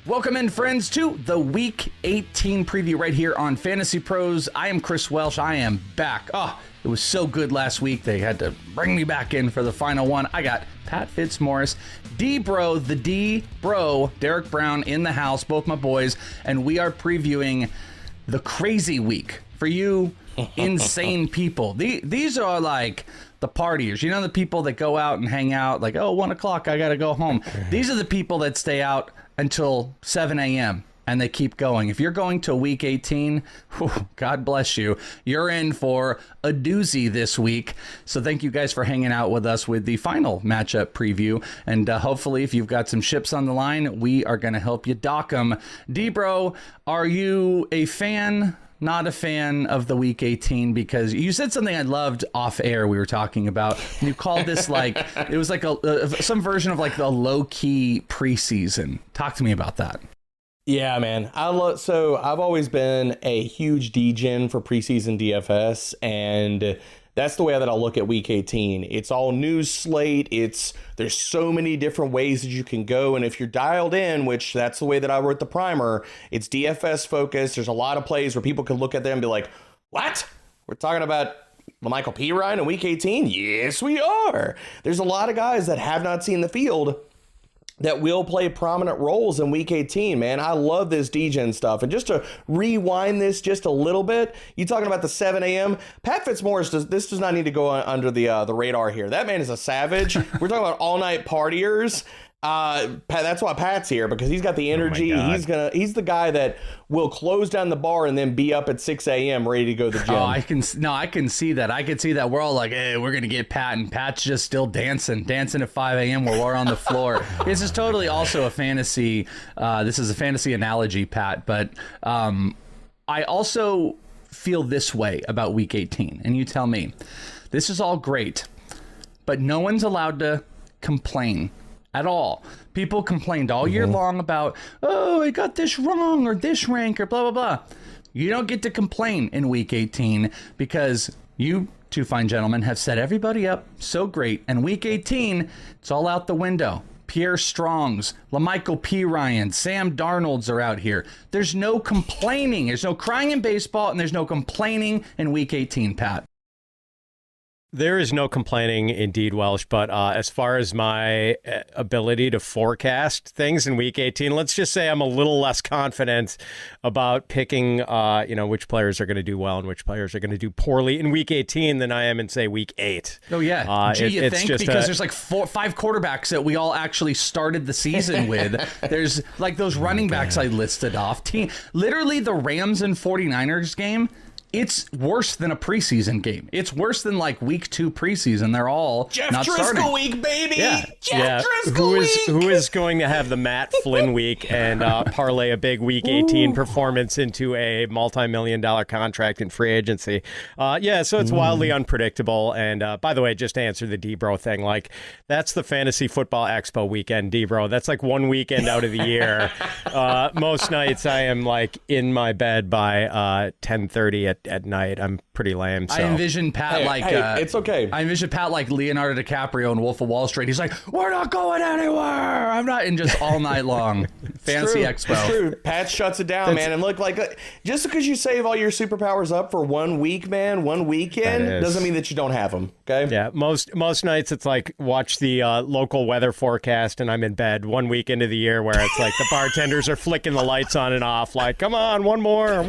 Welcome in, friends, to the Week 18 preview right here on Fantasy Pros. I am Chris Welsh. I am back. Oh, it was so good last week. They had to bring me back in for the final one. I got Pat Fitzmaurice, D-Bro, the D-Bro, Derek Brown in the house, both my boys, and we are previewing the crazy week for you insane people. These are like the partiers. You know, the people that go out and hang out like, oh, 1 o'clock, I got to go home. These are the people that stay out until 7 a.m. and they keep going. If you're going to week 18, whew, God bless you. You're in for a doozy this week. So thank you guys for hanging out with us with the final matchup preview. And hopefully, if you've got some ships on the line, we are going to help you dock them. D-Bro, are you a fan? Not a fan of the week 18 because you said something I loved off air. We were talking about. You called this like it was like some version of like the low key preseason. Talk to me about that. Yeah, man. So I've always been a huge degen for preseason DFS, and that's the way that I'll look at week 18. It's all news slate. There's so many different ways that you can go. And if you're dialed in, which that's the way that I wrote the primer, it's DFS focused. There's a lot of plays where people can look at them and be like, what? We're talking about Michael P. Ryan in week 18? Yes, we are. There's a lot of guys that have not seen the field that will play prominent roles in week 18, man. I love this degen stuff. And just to rewind this just a little bit, you talking about the 7 a.m. Pat Fitzmaurice, does not need to go under the radar here. That man is a savage. We're talking about all-night partiers. That's why Pat's here, because he's got the energy. Oh He's the guy that will close down the bar and then be up at 6 a.m. ready to go to the gym. Oh, I can see that. I can see that. We're all like, hey, we're gonna get Pat, and Pat's just still dancing at 5 a.m. while we're on the floor. This is totally also a fantasy. This is a fantasy analogy, Pat. But I also feel this way about week 18, and you tell me. This is all great, but no one's allowed to complain at all. People complained all year long about, oh, I got this wrong or this rank or blah, blah, blah. You don't get to complain in week 18 because you two fine gentlemen have set everybody up so great. And week 18, it's all out the window. Pierre Strongs, LaMichael P. Ryan, Sam Darnolds are out here. There's no complaining. There's no crying in baseball, and there's no complaining in week 18, Pat. There is no complaining, indeed, Welsh, but as far as my ability to forecast things in Week 18, let's just say I'm a little less confident about picking, which players are going to do well and which players are going to do poorly in Week 18 than I am in, say, Week 8. Oh, yeah. You think? Because there's like 5 quarterbacks that we all actually started the season with. There's like those running backs I listed off. Literally, the Rams and 49ers game, it's worse than a preseason game. It's worse than like week 2 preseason. They're all Jeff not Driscoll starting. week, baby. Yeah. Jeff Driscoll week. Who is going to have the Matt Flynn week and parlay a big week 18 performance into a multi-million-dollar contract in free agency? So it's wildly unpredictable. And by the way, just to answer the D-Bro thing, like that's the Fantasy Football Expo weekend, D-Bro. That's like one weekend out of the year. Most nights I am like in my bed by 10:30 at night. I'm pretty lame. So. I envision Pat it's okay. I envision Pat like Leonardo DiCaprio in Wolf of Wall Street. He's like, we're not going anywhere. I'm not, and just all night long. Fantasy Expo. It's true. Pat shuts it down, man. And look, like just because you save all your superpowers up for 1 week, man, 1 weekend, doesn't mean that you don't have them. Okay. Yeah. Most nights it's like watch the local weather forecast and I'm in bed 1 week into the year where it's like the bartenders are flicking the lights on and off. Like, come on, one more.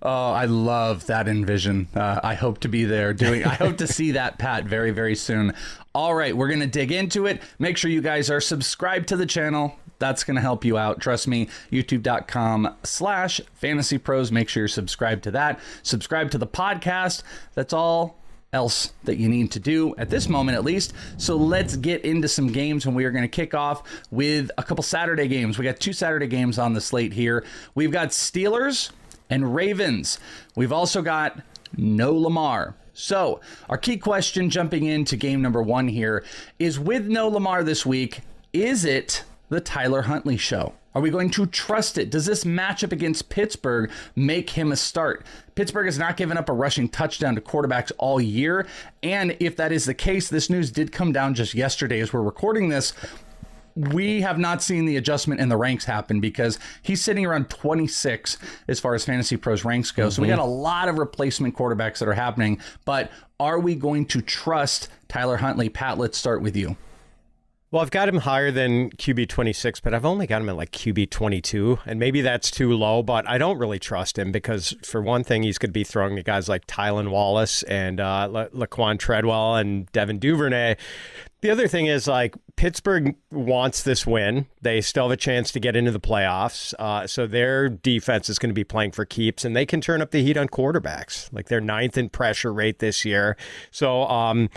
Oh, I love that envision. I hope to be there I hope to see that, Pat, very, very soon. All right, we're going to dig into it. Make sure you guys are subscribed to the channel. That's going to help you out. Trust me, youtube.com/fantasypros. Make sure you're subscribed to that. Subscribe to the podcast. That's all else that you need to do at this moment, at least. So let's get into some games, and we are going to kick off with a couple Saturday games. We got 2 Saturday games on the slate here. We've got Steelers and Ravens. We've also got no Lamar. So our key question jumping into game number 1 here is, with no Lamar this week, is it the Tyler Huntley show? Are we going to trust it? Does this matchup against Pittsburgh make him a start? Pittsburgh has not given up a rushing touchdown to quarterbacks all year. And if that is the case, this news did come down just yesterday as we're recording this. we have not seen the adjustment in the ranks happen because he's sitting around 26 as far as Fantasy Pros ranks go. So we got a lot of replacement quarterbacks that are happening. But are we going to trust Tyler Huntley? Pat, let's start with you. Well, I've got him higher than QB 26, but I've only got him at like QB 22, and maybe that's too low, but I don't really trust him because, for one thing, he's going to be throwing to guys like Tylan Wallace and Laquan Treadwell and Devin Duvernay. The other thing is, like, Pittsburgh wants this win. They still have a chance to get into the playoffs, so their defense is going to be playing for keeps, and they can turn up the heat on quarterbacks. Like, they're 9th in pressure rate this year. So,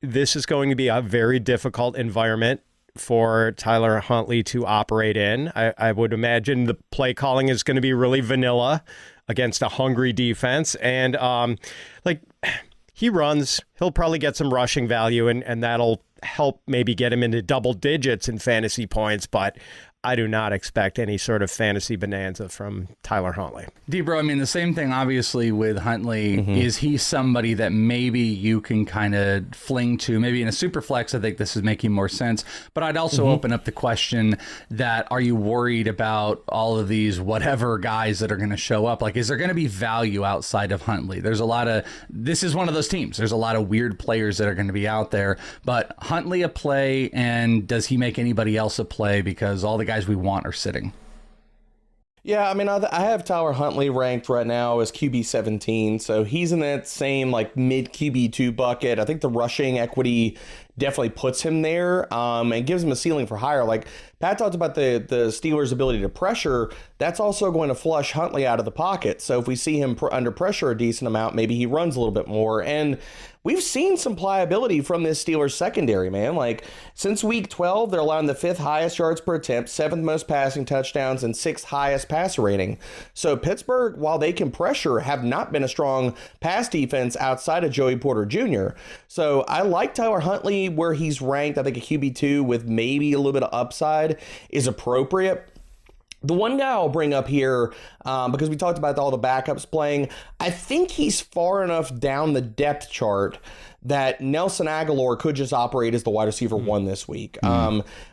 this is going to be a very difficult environment for Tyler Huntley to operate in. I would imagine the play calling is going to be really vanilla against a hungry defense. And he runs, he'll probably get some rushing value, and that'll help maybe get him into double digits in fantasy points. But I do not expect any sort of fantasy bonanza from Tyler Huntley. Debro, I mean, the same thing, obviously, with Huntley. Is he somebody that maybe you can kind of fling to? Maybe in a super flex, I think this is making more sense. But I'd also open up the question that, are you worried about all of these whatever guys that are going to show up? Like, is there going to be value outside of Huntley? There's a lot of, this is one of those teams. There's a lot of weird players that are going to be out there. But Huntley a play, and does he make anybody else a play? Because all the guys we want are sitting. Yeah, I mean, I have Tyler Huntley ranked right now as QB 17, so he's in that same like mid QB 2 bucket. I think the rushing equity definitely puts him there and gives him a ceiling for higher. Like Pat talked about the Steelers' ability to pressure, that's also going to flush Huntley out of the pocket. So if we see him under pressure a decent amount, maybe he runs a little bit more. And we've seen some pliability from this Steelers secondary, man. Like, since week 12, they're allowing the 5th highest yards per attempt, 7th most passing touchdowns, and 6th highest passer rating. So Pittsburgh, while they can pressure, have not been a strong pass defense outside of Joey Porter Jr. So I like Tyler Huntley where he's ranked. I think a QB2 with maybe a little bit of upside is appropriate. The one guy I'll bring up here, because we talked about all the backups playing, I think he's far enough down the depth chart that Nelson Aguilar could just operate as the wide receiver 1 this week.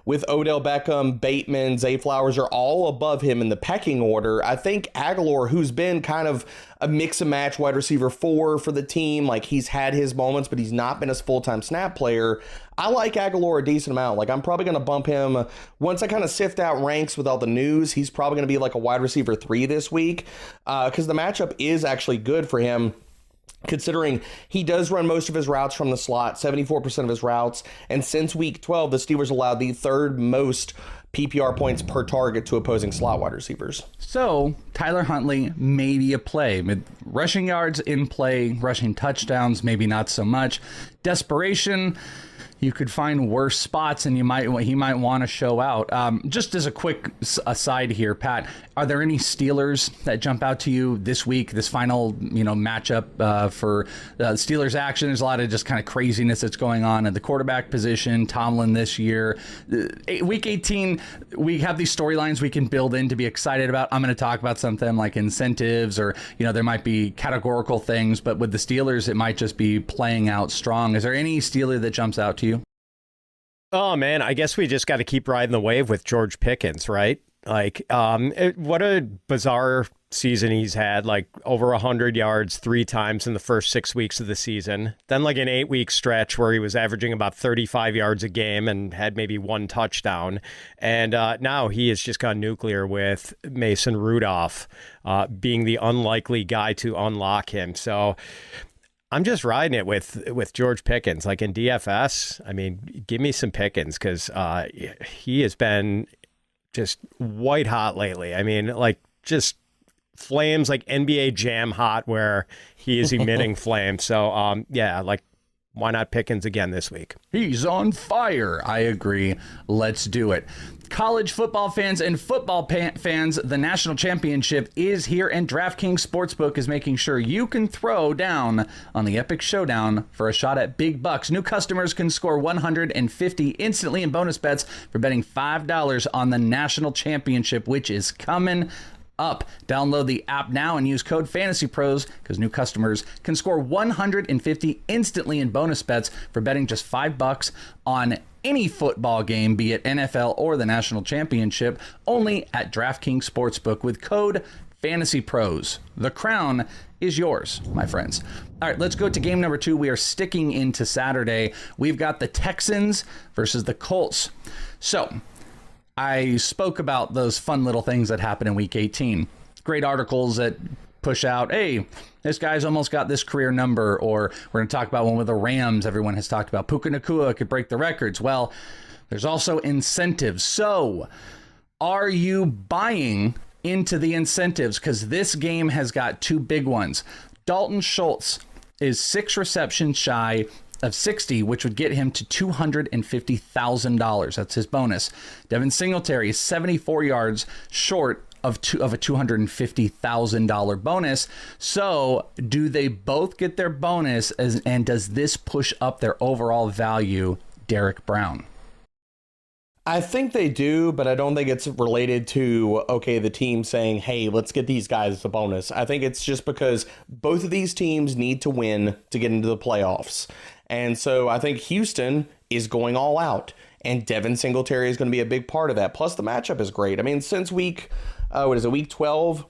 With Odell Beckham, Bateman, Zay Flowers are all above him in the pecking order. I think Aguilar, who's been kind of a mix and match wide receiver 4 for the team, like he's had his moments, but he's not been a full-time snap player. I like Aguilar a decent amount. Like, I'm probably going to bump him once I kind of sift out ranks with all the news. He's probably going to be like a wide receiver 3 this week because the matchup is actually good for him, considering he does run most of his routes from the slot, 74% of his routes. And since week 12, the Steelers allowed the 3rd most PPR points per target to opposing slot wide receivers. So Tyler Huntley, maybe a play. Rushing yards in play, rushing touchdowns, maybe not so much. Desperation, you could find worse spots, and he might want to show out. Just as a quick aside here, Pat, are there any Steelers that jump out to you this week, this final matchup for Steelers action? There's a lot of just kind of craziness that's going on at the quarterback position. Tomlin this year, week 18, we have these storylines we can build in to be excited about. I'm going to talk about some of them like incentives, or there might be categorical things, but with the Steelers, it might just be playing out strong. Is there any Steeler that jumps out to you? Oh, man, I guess we just got to keep riding the wave with George Pickens, right? Like, what a bizarre season he's had, like over 100 yards 3 times in the first 6 weeks of the season. Then like an 8-week stretch where he was averaging about 35 yards a game and had maybe 1 touchdown. And now he has just gone nuclear with Mason Rudolph being the unlikely guy to unlock him. So I'm just riding it with George Pickens. Like in DFS, I mean, give me some Pickens because he has been just white hot lately. I mean, like just flames, like NBA Jam hot, where he is emitting flames. So, yeah, like why not Pickens again this week? He's on fire. I agree. Let's do it. College football fans and football fans, the national championship is here, and DraftKings Sportsbook is making sure you can throw down on the epic showdown for a shot at big bucks. New customers can score $150 instantly in bonus bets for betting $5 on the national championship, which is coming up. Download the app now and use code FANTASYPROS because new customers can score 150 instantly in bonus bets for betting just $5 on any football game, be it NFL or the national championship, only at DraftKings Sportsbook with code FANTASYPROS. The crown is yours, my friends. All right, let's go to game number 2. We are sticking into Saturday. We've got the Texans versus the Colts. So I spoke about those fun little things that happen in week 18. Great articles that push out, hey, this guy's almost got this career number, or we're going to talk about one with the Rams. Everyone has talked about Puka Nacua could break the records. Well, there's also incentives. So are you buying into the incentives? Because this game has got 2 big ones. Dalton Schultz is 6 receptions shy of 60, which would get him to $250,000. That's his bonus. Devin Singletary is 74 yards short of a $250,000 bonus. So do they both get their bonus, and does this push up their overall value, Derek Brown? I think they do, but I don't think it's related to, okay, the team saying, hey, let's get these guys as a bonus. I think it's just because both of these teams need to win to get into the playoffs. And so I think Houston is going all out, and Devin Singletary is going to be a big part of that. Plus the matchup is great. I mean, since week 12,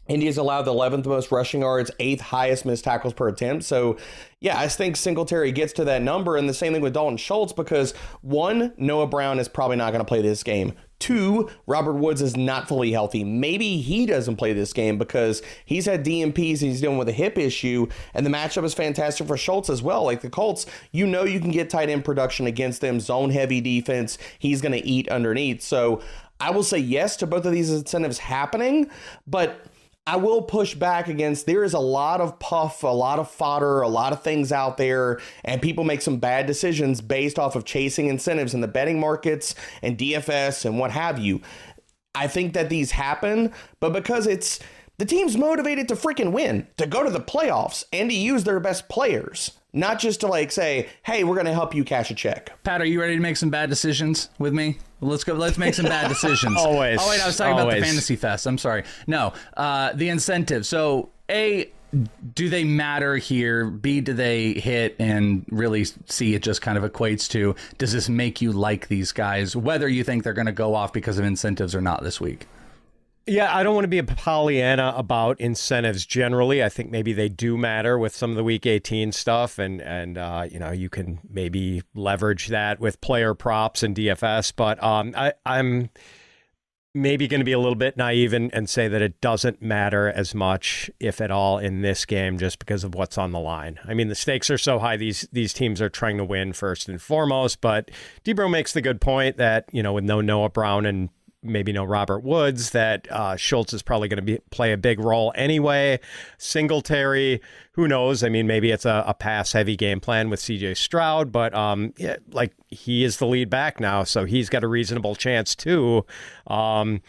Indy's allowed the 11th most rushing yards, 8th highest missed tackles per attempt. So, yeah, I think Singletary gets to that number. And the same thing with Dalton Schultz, because 1, Noah Brown is probably not going to play this game. 2, Robert Woods is not fully healthy. Maybe he doesn't play this game because he's had DNPs and he's dealing with a hip issue. And the matchup is fantastic for Schultz as well. Like the Colts, you can get tight end production against them, zone-heavy defense. He's going to eat underneath. So I will say yes to both of these incentives happening, but I will push back against, there is a lot of puff, a lot of fodder, a lot of things out there, and people make some bad decisions based off of chasing incentives in the betting markets and DFS and what have you. I think that these happen, but because it's the team's motivated to freaking win, to go to the playoffs, and to use their best players, not just to like say, hey, we're going to help you cash a check. Pat, are you ready to make some bad decisions with me? Let's go. Let's make some bad decisions. Always. Oh, wait, I was talking about the Fantasy Fest. I'm sorry. No, the incentive. So, A, do they matter here? B, do they hit? And really, C, it just kind of equates to, does this make you like these guys, whether you think they're going to go off because of incentives or not this week? Yeah, I don't want to be a Pollyanna about incentives generally. I think maybe they do matter with some of the Week 18 stuff, and you can maybe leverage that with player props and DFS. But I'm maybe going to be a little bit naive and say that it doesn't matter as much, if at all, in this game just because of what's on the line. I mean, the stakes are so high; these teams are trying to win first and foremost. But Debro makes the good point that with no Noah Brown and maybe no Robert Woods, that Schultz is probably going to play a big role anyway. Singletary, who knows? I mean, maybe it's a pass-heavy game plan with C.J. Stroud, but he is the lead back now, so he's got a reasonable chance too. I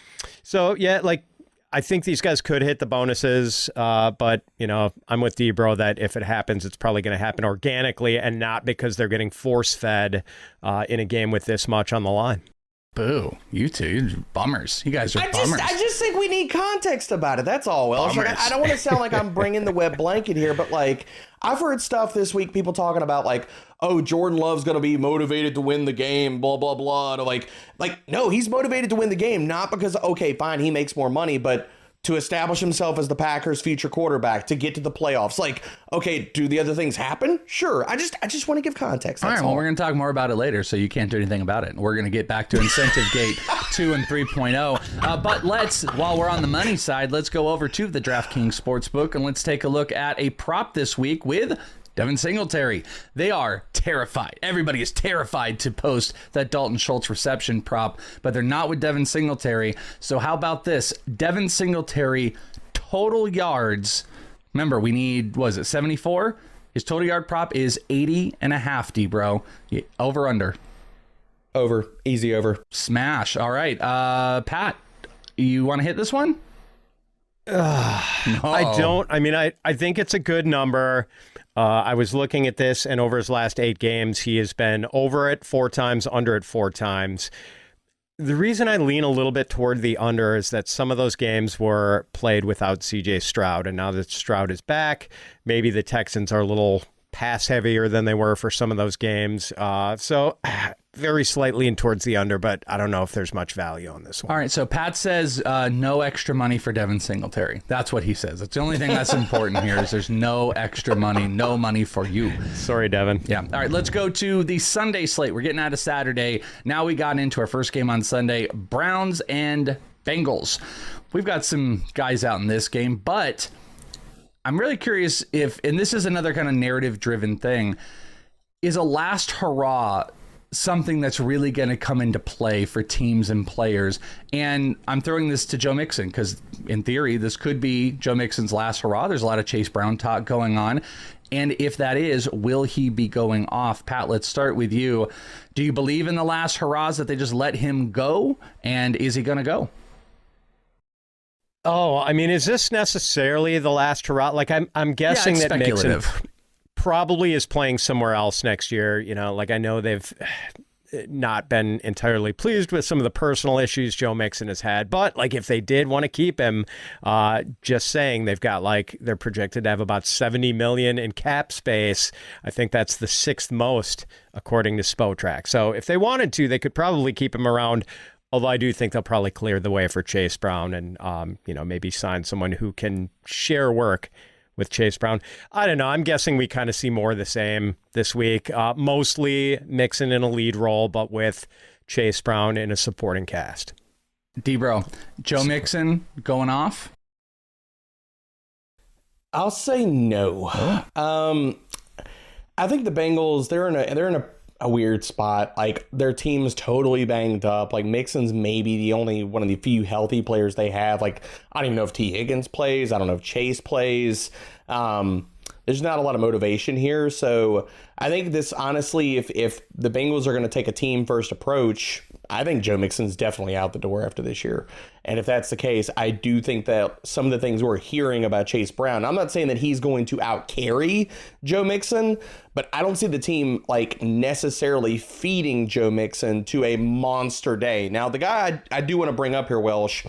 think these guys could hit the bonuses, but I'm with Debro that if it happens, it's probably going to happen organically and not because they're getting force-fed in a game with this much on the line. Boo. You two, bummers. You guys are bummers. I just think we need context about it. That's all, Welsh. Like, I don't want to sound like I'm bringing the wet blanket here, but like I've heard stuff this week, people talking about like, oh, Jordan Love's going to be motivated to win the game, blah, blah, blah. And like, no, he's motivated to win the game, not because, okay, fine, he makes more money, but to establish himself as the Packers' future quarterback, to get to the playoffs. Like, okay, do the other things happen? Sure. I just want to give context. All right, well, we're going to talk more about it later, so you can't do anything about it. We're going to get back to Incentive Gate 2 and 3.0. But while we're on the money side, let's go over to the DraftKings Sportsbook, and let's take a look at a prop this week with Devin Singletary. They are terrified. Everybody is terrified to post that Dalton Schultz reception prop, but they're not with Devin Singletary. So how about this? Devin Singletary total yards. Remember, we need, 74? His total yard prop is 80.5, D-bro. Over, under? Over. Easy over. Smash. All right. Pat, you want to hit this one? No. I don't. I mean, I think it's a good number. I was looking at this, and over his last 8 games, he has been over it 4 times, under it 4 times. The reason I lean a little bit toward the under is that some of those games were played without C.J. Stroud, and now that Stroud is back, maybe the Texans are a little pass heavier than they were for some of those games. So very slightly in towards the under, but I don't know if there's much value on this one. All right, so Pat says no extra money for Devin Singletary. That's what he says. It's the only thing that's important here is there's no extra money, no money for you. Sorry, Devin. Yeah. All right, let's go to the Sunday slate. We're getting out of Saturday. Now we got into our first game on Sunday, Browns and Bengals. We've got some guys out in this game, but I'm really curious if, and this is another kind of narrative-driven thing, is a last hurrah something that's really going to come into play for teams and players? And I'm throwing this to Joe Mixon because in theory, this could be Joe Mixon's last hurrah. There's a lot of Chase Brown talk going on. And if that is, will he be going off? Pat, let's start with you. Do you believe in the last hurrahs that they just let him go? And is he going to go? Oh, I mean, is this necessarily the last hurrah? Like, I'm guessing that Mixon probably is playing somewhere else next year. You know, like I know they've not been entirely pleased with some of the personal issues Joe Mixon has had, but like if they did want to keep him, just saying they've got like they're projected to have about $70 million in cap space. I think that's the sixth most according to Spotrac. So if they wanted to, they could probably keep him around. Although I do think they'll probably clear the way for Chase Brown and maybe sign someone who can share work with Chase Brown. I don't know. I'm guessing we kind of see more of the same this week. Mostly Mixon in a lead role, but with Chase Brown in a supporting cast. D-Bro, Joe Mixon going off? I'll say no. Oh. I think the Bengals, they're in a weird spot. Like their team's totally banged up. Like Mixon's maybe the only one of the few healthy players they have. Like I don't even know if T. Higgins plays. I don't know if Chase plays. There's not a lot of motivation here. So I think this, honestly, if the Bengals are going to take a team first approach, I think Joe Mixon's definitely out the door after this year. And if that's the case, I do think that some of the things we're hearing about Chase Brown, I'm not saying that he's going to outcarry Joe Mixon, but I don't see the team like necessarily feeding Joe Mixon to a monster day. Now, the guy I do want to bring up here, Welsh,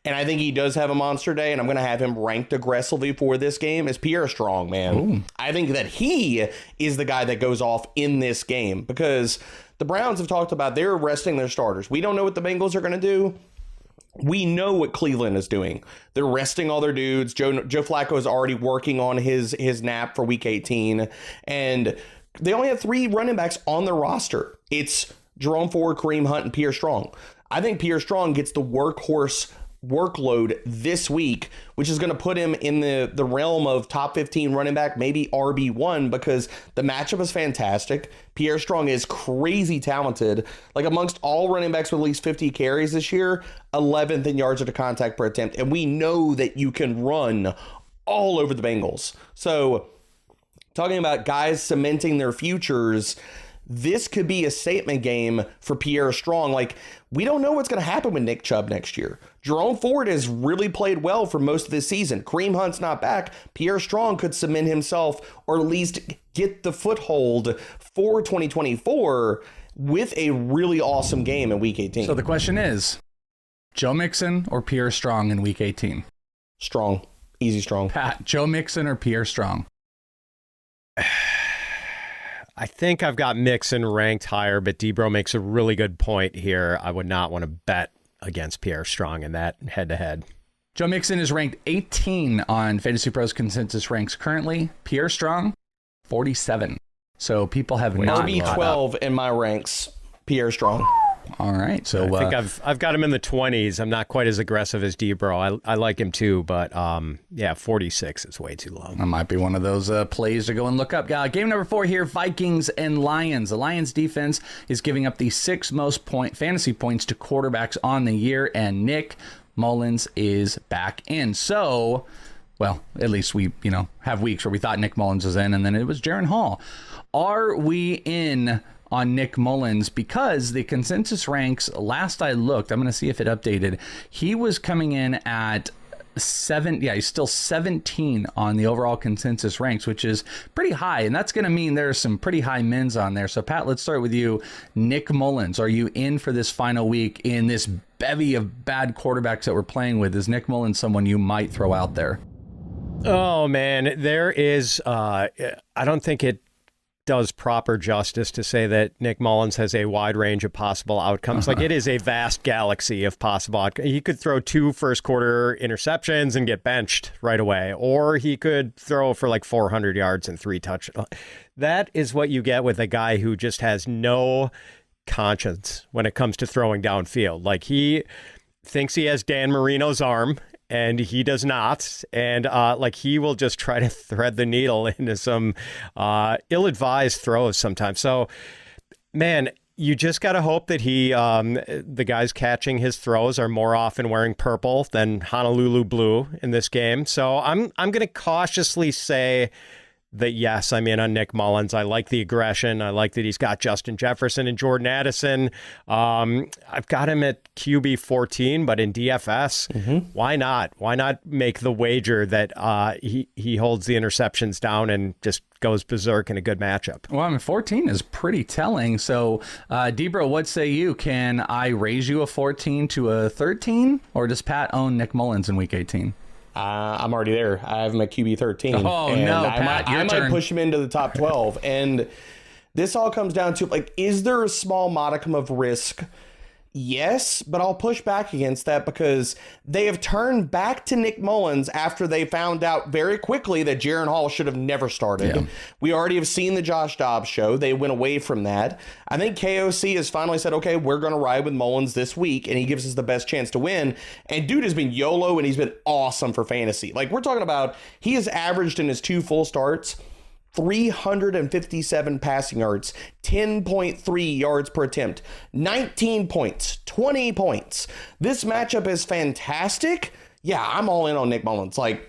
and I think he does have a monster day, and I'm going to have him ranked aggressively for this game, is Pierre Strong, man. Ooh. I think that he is the guy that goes off in this game because the Browns have talked about they're resting their starters. We don't know what the Bengals are going to do. We know what Cleveland is doing. They're resting all their dudes. Joe Flacco is already working on his nap for Week 18, and they only have 3 running backs on their roster. It's Jerome Ford, Kareem Hunt, and Pierre Strong. I think Pierre Strong gets the workhorse workload this week, which is going to put him in the realm of top 15 running back, maybe RB1, because the matchup is fantastic. Pierre Strong is crazy talented. Like amongst all running backs with at least 50 carries this year, 11th in yards after contact per attempt. And we know that you can run all over the Bengals. So talking about guys cementing their futures, this could be a statement game for Pierre Strong. Like, we don't know what's going to happen with Nick Chubb next year. Jerome Ford has really played well for most of this season. Kareem Hunt's not back. Pierre Strong could cement himself or at least get the foothold for 2024 with a really awesome game in Week 18. So the question is, Joe Mixon or Pierre Strong in Week 18? Strong. Easy Strong. Pat, Joe Mixon or Pierre Strong? I think I've got Mixon ranked higher, but D-Bro makes a really good point here. I would not want to bet against Pierre Strong in that head-to-head. Joe Mixon is ranked 18 on FantasyPros consensus ranks currently. Pierre Strong, 47. So people have not RB12 in my ranks. Pierre Strong. All right. So I think I've got him in the 20s. I'm not quite as aggressive as D-Bro. I like him too, but 46 is way too low. That might be one of those plays to go and look up. Game number 4 here, Vikings and Lions. The Lions defense is giving up the 6th most fantasy points to quarterbacks on the year, and Nick Mullins is back in. So, well, at least we, have weeks where we thought Nick Mullins was in, and then it was Jaron Hall. Are we in on Nick Mullins? Because the consensus ranks, last I looked, I'm going to see if it updated, he was coming in at he's still 17 on the overall consensus ranks, which is pretty high. And that's going to mean there's some pretty high mins on there. So, Pat, let's start with you. Nick Mullins, are you in for this final week in this bevy of bad quarterbacks that we're playing with? Is Nick Mullins someone you might throw out there? Oh, man, there is, I don't think it does proper justice to say that Nick Mullins has a wide range of possible outcomes. Like, it is a vast galaxy of possible outcomes. He could throw 2 first quarter interceptions and get benched right away, or he could throw for like 400 yards and 3 touchdowns. That is what you get with a guy who just has no conscience when it comes to throwing downfield. Like, he thinks he has Dan Marino's arm, and he does not. And he will just try to thread the needle into some ill-advised throws sometimes. So, man, you just got to hope that the guys catching his throws are more often wearing purple than Honolulu blue in this game. So I'm going to cautiously say that, yes, I'm in on Nick Mullins. I like the aggression. I like that he's got Justin Jefferson and Jordan Addison. I've got him at QB 14, but in DFS, why not? Why not make the wager that he holds the interceptions down and just goes berserk in a good matchup? Well, I mean, 14 is pretty telling. So, Debro, what say you? Can I raise you a 14 to a 13? Or does Pat own Nick Mullins in Week 18? I'm already there. I have him at QB 13. Oh, no, Pat, I might push him into the top 12. And this all comes down to, like, is there a small modicum of risk? Yes, but I'll push back against that because they have turned back to Nick Mullins after they found out very quickly that Jaron Hall should have never started. Yeah. We already have seen the Josh Dobbs show. They went away from that. I think KOC has finally said, okay, we're going to ride with Mullins this week, and he gives us the best chance to win. And dude has been YOLO, and he's been awesome for fantasy. Like, we're talking about, he has averaged in his 2 full starts 357 passing yards, 10.3 yards per attempt, 19 points, 20 points. This matchup is fantastic. Yeah, I'm all in on Nick Mullins. Like,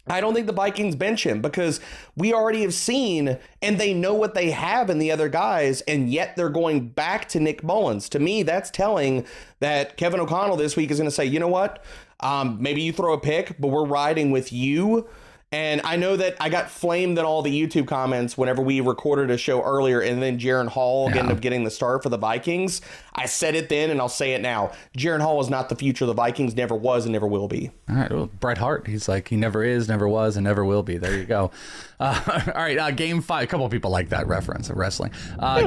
I don't think the Vikings bench him because we already have seen and they know what they have in the other guys, and yet they're going back to Nick Mullins. To me, that's telling that Kevin O'Connell this week is going to say, you know what? Maybe you throw a pick, but we're riding with you. And I know that I got flamed in all the YouTube comments whenever we recorded a show earlier, and then Jaron Hall ended up getting the start for the Vikings. I said it then, and I'll say it now. Jaron Hall is not the future of the Vikings, never was, and never will be. All right, well, Bret Hart, he's like, he never is, never was, and never will be. There you go. All right, Game 5. A couple of people like that reference of wrestling.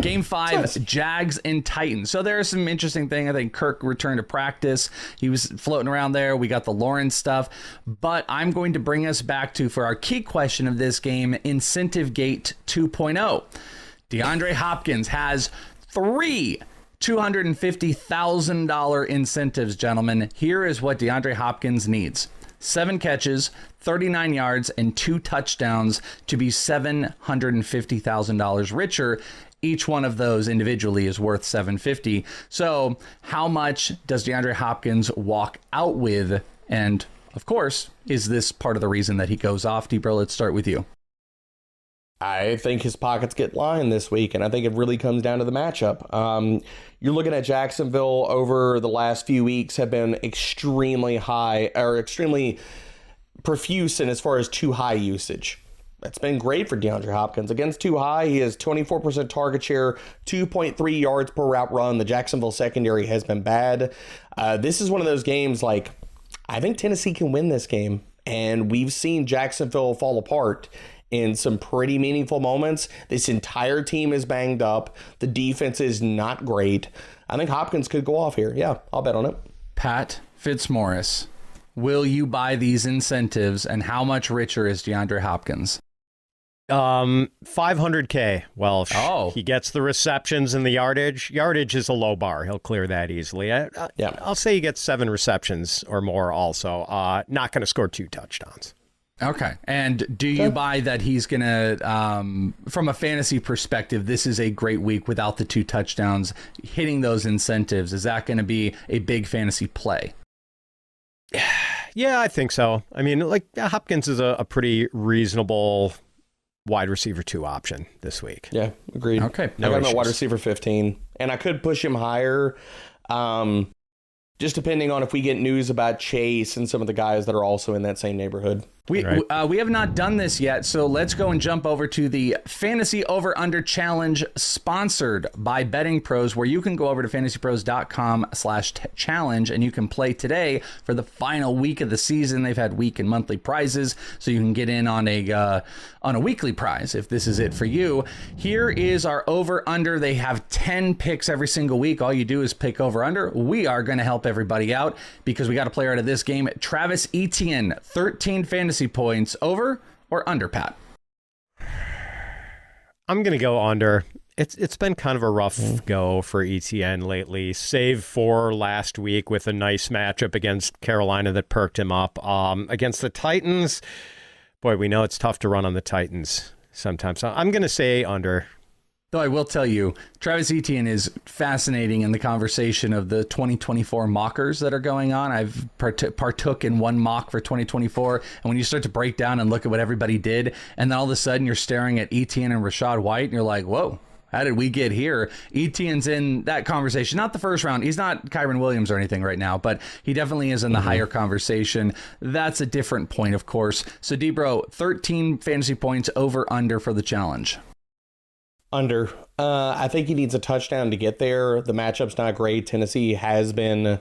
Game 5, nice. Jags and Titans. So there's some interesting thing. I think Kirk returned to practice. He was floating around there. We got the Lawrence stuff. But I'm going to bring us back to, for our key question of this game, Incentive Gate 2.0. DeAndre Hopkins has 3 $250,000 incentives, gentlemen. Here is what DeAndre Hopkins needs. 7 catches, 39 yards, and 2 touchdowns to be $750,000 richer. Each one of those individually is worth $750,000. So how much does DeAndre Hopkins walk out with? And of course, is this part of the reason that he goes off? Debro, let's start with you. I think his pockets get lined this week, and I think it really comes down to the matchup. You're looking at Jacksonville over the last few weeks have been extremely high, or extremely profuse in as far as too high usage. That's been great for DeAndre Hopkins. Against too high, he has 24% target share, 2.3 yards per route run. The Jacksonville secondary has been bad. This is one of those games, like, I think Tennessee can win this game, and we've seen Jacksonville fall apart in some pretty meaningful moments. This entire team is banged up. The defense is not great. I think Hopkins could go off here. Yeah, I'll bet on it. Pat Fitzmaurice, will you buy these incentives, and how much richer is DeAndre Hopkins? $500K Welsh. Oh. He gets the receptions and the yardage. Yardage is a low bar. He'll clear that easily. I'll say he gets 7 receptions or more also. Not going to score 2 touchdowns. Okay. And do you buy that he's going to, from a fantasy perspective, this is a great week without the 2 touchdowns, hitting those incentives? Is that going to be a big fantasy play? Yeah, I think so. I mean, like, Hopkins is a pretty reasonable wide receiver 2 option this week. Yeah, agreed. Okay. I got him at wide receiver 15, and I could push him higher. just depending on if we get news about Chase and some of the guys that are also in that same neighborhood. We have not done this yet, so let's go and jump over to the Fantasy Over Under Challenge, sponsored by Betting Pros, where you can go over to fantasypros.com/challenge and you can play today for the final week of the season. They've had week and monthly prizes, so you can get in on a weekly prize if this is it for you. Here is our over under. They have 10 picks every single week. All you do is pick over under. We are going to help everybody out because we got a player out of this game. Travis Etienne, 13 fantasy points. Over or under, Pat? I'm going to go under. It's been kind of a rough go for Etienne lately, save for last week with a nice matchup against Carolina that perked him up. Against the Titans, boy, we know it's tough to run on the Titans sometimes. So I'm going to say under. Though I will tell you, Travis Etienne is fascinating in the conversation of the 2024 mockers that are going on. I've partook in one mock for 2024, and when you start to break down and look at what everybody did, and then all of a sudden you're staring at Etienne and Rachaad White, and you're like, whoa, how did we get here? Etienne's in that conversation. Not the first round. He's not Kyron Williams or anything right now, but he definitely is in the higher conversation. That's a different point, of course. So, D-Bro, 13 fantasy points, over, under for the challenge. Under. I think he needs a touchdown to get there. The matchup's not great. Tennessee has been, I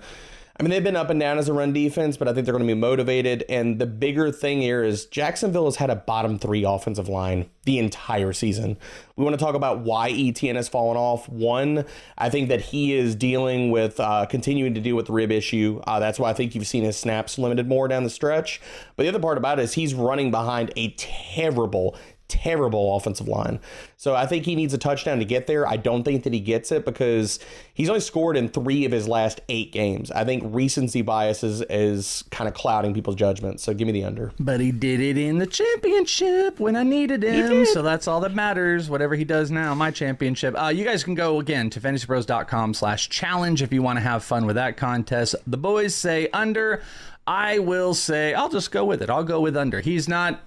mean, they've been up and down as a run defense, but I think they're going to be motivated. And the bigger thing here is Jacksonville has had a bottom 3 offensive line the entire season. We want to talk about why Etienne has fallen off. One, I think that he is dealing with, continuing to deal with the rib issue. That's why I think you've seen his snaps limited more down the stretch. But the other part about it is he's running behind a terrible offensive line. So I think he needs a touchdown to get there. I don't think that he gets it because he's only scored in 3 of his last 8 games. I think recency bias is kind of clouding people's judgment. So give me the under. But he did it in the championship when I needed him. So that's all that matters. Whatever he does now, my championship. You guys can go again to fantasypros.com/challenge if you want to have fun with that contest. The boys say under. I will say I'll just go with it. I'll go with under. He's not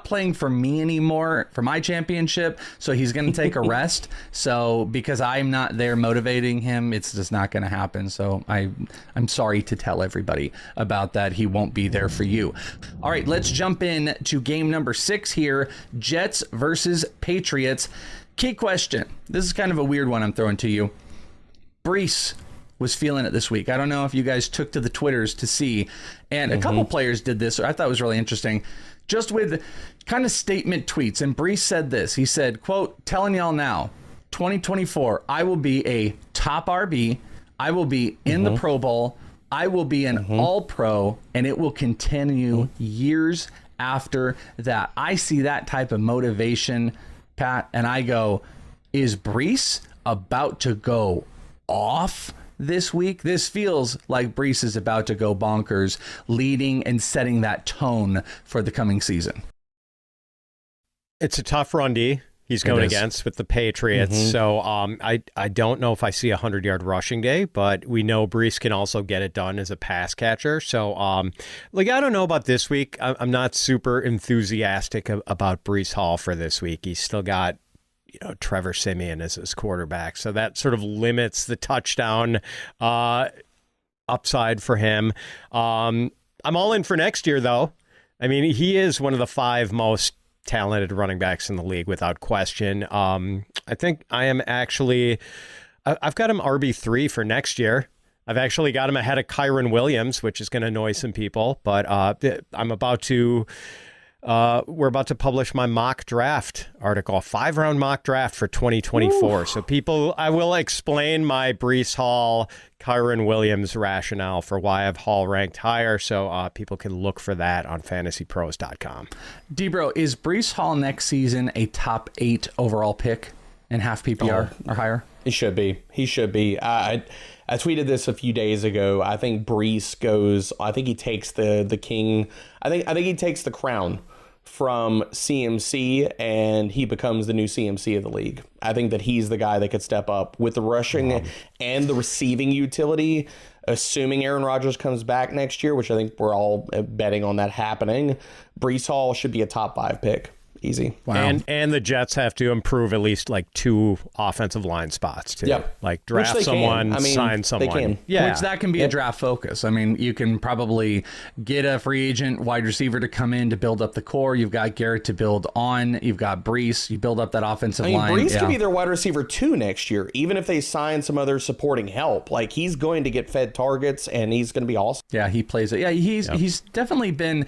playing for me anymore for my championship, so he's going to take a rest. So because I'm not there motivating him, it's just not going to happen. So I'm sorry to tell everybody about that. He won't be there for you. All right, let's jump in to game number 6 here. Jets versus Patriots. Key question. This is kind of a weird one I'm throwing to you. Brees was feeling it this week. I don't know if you guys took to the Twitters to see, and a couple players did this. I thought it was really interesting, just with kind of statement tweets. And Brees said this. He said, quote, telling y'all now, 2024, I will be a top RB. I will be in the Pro Bowl. I will be an all-pro, and it will continue years after that. I see that type of motivation, Pat, and I go, is Brees about to go off this week? This feels like Brees is about to go bonkers, leading and setting that tone for the coming season. It's a tough run D he's going against with the Patriots. So I don't know if I see a 100-yard rushing day, but we know Brees can also get it done as a pass catcher. So I don't know about this week. I'm not super enthusiastic about Brees Hall for this week. He's still got Trevor Siemian as his quarterback. So that sort of limits the touchdown upside for him. I'm all in for next year, though. I mean, he is one of the 5 most talented running backs in the league without question. I think I am actually, I've got him RB3 for next year. I've actually got him ahead of Kyron Williams, which is going to annoy some people, but we're about to publish my mock draft article, a 5-round mock draft for 2024. Ooh. So I will explain my Brees Hall, Kyron Williams rationale for why I have Hall ranked higher. So people can look for that on fantasypros.com. D-Bro, is Brees Hall next season a top 8 overall pick in half PPR or higher? He should be. I tweeted this a few days ago. I think Brees goes, I think he takes the king. I think he takes the crown from CMC, and he becomes the new CMC of the league. I think that he's the guy that could step up with the rushing and the receiving utility, assuming Aaron Rodgers comes back next year, which I think we're all betting on that happening. Brees Hall should be a top 5 pick Easy. Wow. And the Jets have to improve at least like 2 offensive line spots too. Yep. Like draft someone, sign someone. They can. Yeah. Which that can be a draft focus. I mean, you can probably get a free agent wide receiver to come in to build up the core. You've got Garrett to build on. You've got Brees. You build up that offensive line. Brees could be their wide receiver 2 next year, even if they sign some other supporting help. Like, he's going to get fed targets, and he's going to be awesome. Yeah, he plays it. Yeah, he's definitely been.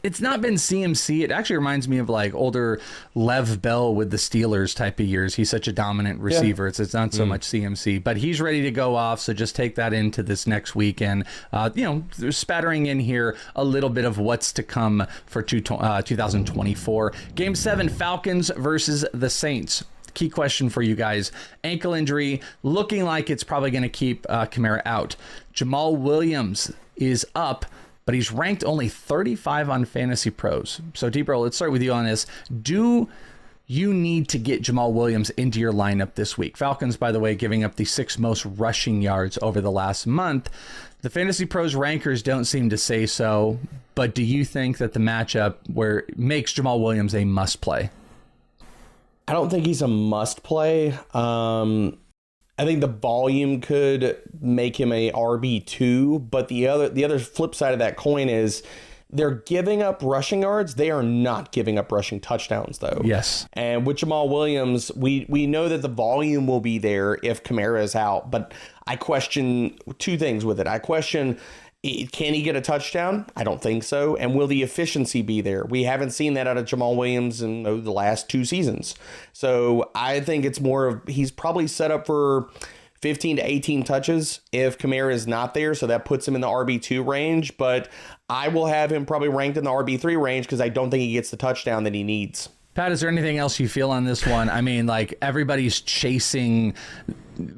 It's not been CMC. It actually reminds me of like older Lev Bell with the Steelers type of years. He's such a dominant receiver. It's not so much CMC, but he's ready to go off. So just take that into this next weekend. They're spattering in here a little bit of what's to come for 2024. Game 7, Falcons versus the Saints. Key question for you guys. Ankle injury, looking like it's probably going to keep Kamara out. Jamal Williams is up, but he's ranked only 35 on FantasyPros. So, D-Bro, let's start with you on this. Do you need to get Jamal Williams into your lineup this week? Falcons, by the way, giving up the 6th most rushing yards over the last month. The FantasyPros rankers don't seem to say so, but do you think that the matchup where it makes Jamal Williams a must-play? I don't think he's a must play. I think the volume could make him a RB2, but the other flip side of that coin is they're giving up rushing yards. They are not giving up rushing touchdowns, though. Yes. And with Jamal Williams, we know that the volume will be there if Kamara is out, but I question 2 things with it. I question, can he get a touchdown? I don't think so. And will the efficiency be there? We haven't seen that out of Jamal Williams in the last 2 seasons. So I think it's more of he's probably set up for 15 to 18 touches if Kamara is not there. So that puts him in the RB2 range. But I will have him probably ranked in the RB3 range because I don't think he gets the touchdown that he needs. Pat, is there anything else you feel on this one? I mean, like, everybody's chasing.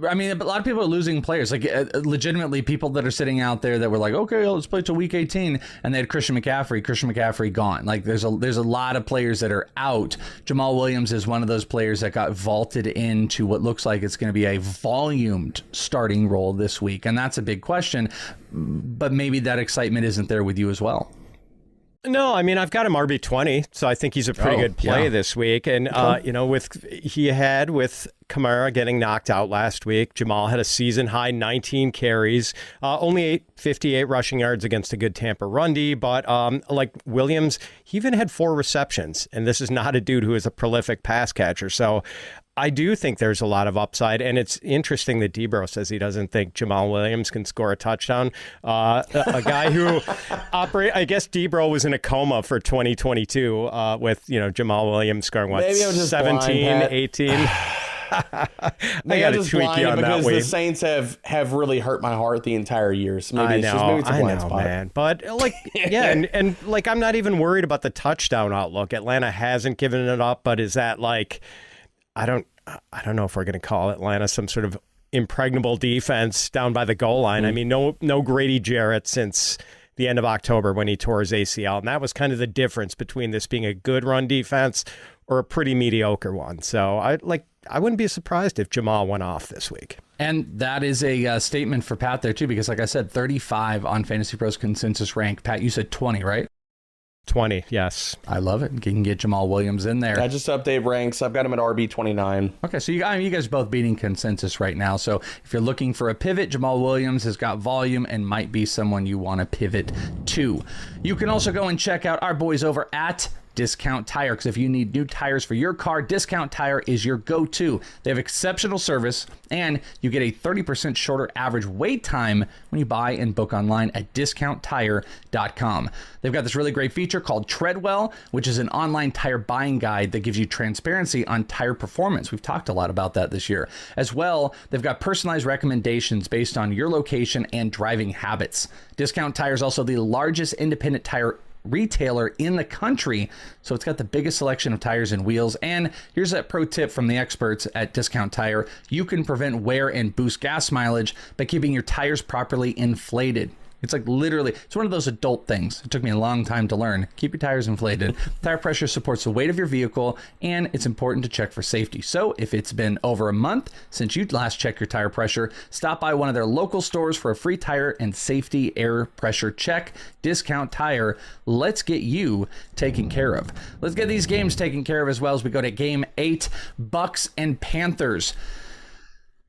I mean, a lot of people are losing players. Like, legitimately, people that are sitting out there that were like, okay, let's play till week 18, and they had Christian McCaffrey gone. Like, there's a lot of players that are out. Jamal Williams is one of those players that got vaulted into what looks like it's going to be a volumed starting role this week, and that's a big question. But maybe that excitement isn't there with you as well. No, I mean, I've got him RB20, so I think he's a pretty good play this week. And, with Kamara getting knocked out last week, Jamal had a season-high 19 carries, only 58 rushing yards against a good Tampa run D, but like Williams, he even had 4 receptions, and this is not a dude who is a prolific pass catcher. So I do think there's a lot of upside, and it's interesting that Debro says he doesn't think Jamal Williams can score a touchdown. A guy who I guess Debro was in a coma for 2022 with Jamal Williams scoring 17, 18. I got to tweak you on that way. The Saints have really hurt my heart the entire year. So maybe it's a blind spot. Man. But and I'm not even worried about the touchdown outlook. Atlanta hasn't given it up, but is that like? I don't know if we're going to call Atlanta some sort of impregnable defense down by the goal line. I mean, no Grady Jarrett since the end of October when he tore his ACL. And that was kind of the difference between this being a good run defense or a pretty mediocre one. So I wouldn't be surprised if Jamal went off this week. And that is a statement for Pat there too, because like I said, 35 on FantasyPros consensus rank. Pat, you said 20, right? 20, yes. I love it. You can get Jamal Williams in there. I just update ranks. I've got him at RB29. Okay, so you guys are both beating consensus right now. So if you're looking for a pivot, Jamal Williams has got volume and might be someone you want to pivot to. You can also go and check out our boys over at Discount Tire, because if you need new tires for your car, Discount Tire is your go-to. They have exceptional service, and you get a 30% shorter average wait time when you buy and book online at discounttire.com. They've got this really great feature called Treadwell, which is an online tire buying guide that gives you transparency on tire performance. We've talked a lot about that this year. As well, they've got personalized recommendations based on your location and driving habits. Discount Tire is also the largest independent tire retailer in the country, so it's got the biggest selection of tires and wheels. And here's a pro tip from the experts at Discount Tire: you can prevent wear and boost gas mileage by keeping your tires properly inflated. It's like literally, it's one of those adult things. It took me a long time to learn. Keep your tires inflated. Tire pressure supports the weight of your vehicle, and it's important to check for safety. So if it's been over a month since you last checked your tire pressure, stop by one of their local stores for a free tire and safety air pressure check. Discount Tire. Let's get you taken care of. Let's get these games taken care of as well as we go to game 8, Bucs and Panthers.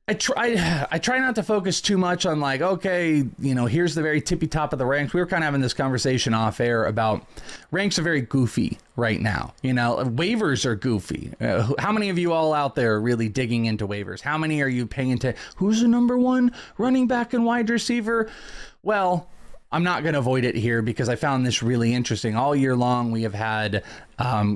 I try not to focus too much on like, okay, here's the very tippy top of the ranks. We were kind of having this conversation off air about ranks are very goofy right now. Waivers are goofy. How many of you all out there are really digging into waivers? How many are you paying into who's the number one running back and wide receiver? Well, I'm not going to avoid it here because I found this really interesting. All year long, we have had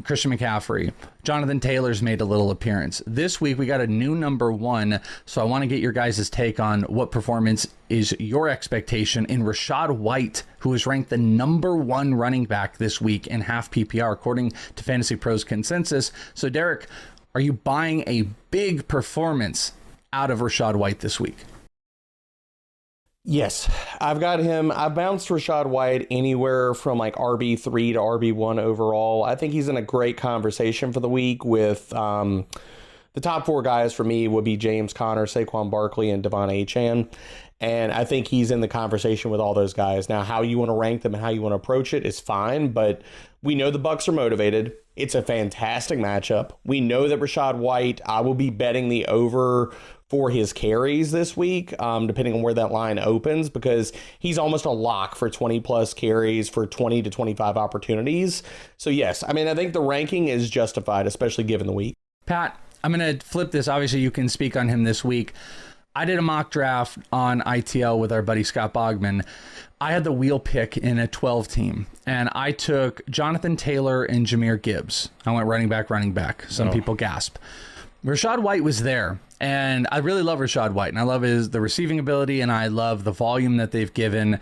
Christian McCaffrey. Jonathan Taylor's made a little appearance. This week, we got a new number one. So I want to get your guys' take on what performance is your expectation in Rachaad White, who is ranked the number one running back this week in half PPR, according to FantasyPros consensus. So, Derek, are you buying a big performance out of Rachaad White this week? Yes, I've got him. I bounced Rachaad White anywhere from like RB3 to RB1 overall. I think he's in a great conversation for the week with the top 4 guys for me would be James Conner, Saquon Barkley, and Devin Etienne. And I think he's in the conversation with all those guys. Now, how you want to rank them and how you want to approach it is fine, but we know the Bucs are motivated. It's a fantastic matchup. We know that Rachaad White, I will be betting the over for his carries this week, depending on where that line opens, because he's almost a lock for 20 plus carries for 20 to 25 opportunities. So yes, I think the ranking is justified, especially given the week. Pat, I'm going to flip this. Obviously, you can speak on him this week. I did a mock draft on ITL with our buddy Scott Bogman. I had the wheel pick in a 12 team, and I took Jonathan Taylor and Jahmyr Gibbs. I went running back. Some people gasp. Rachaad White was there, and I really love Rachaad White, and I love the receiving ability, and I love the volume that they've given.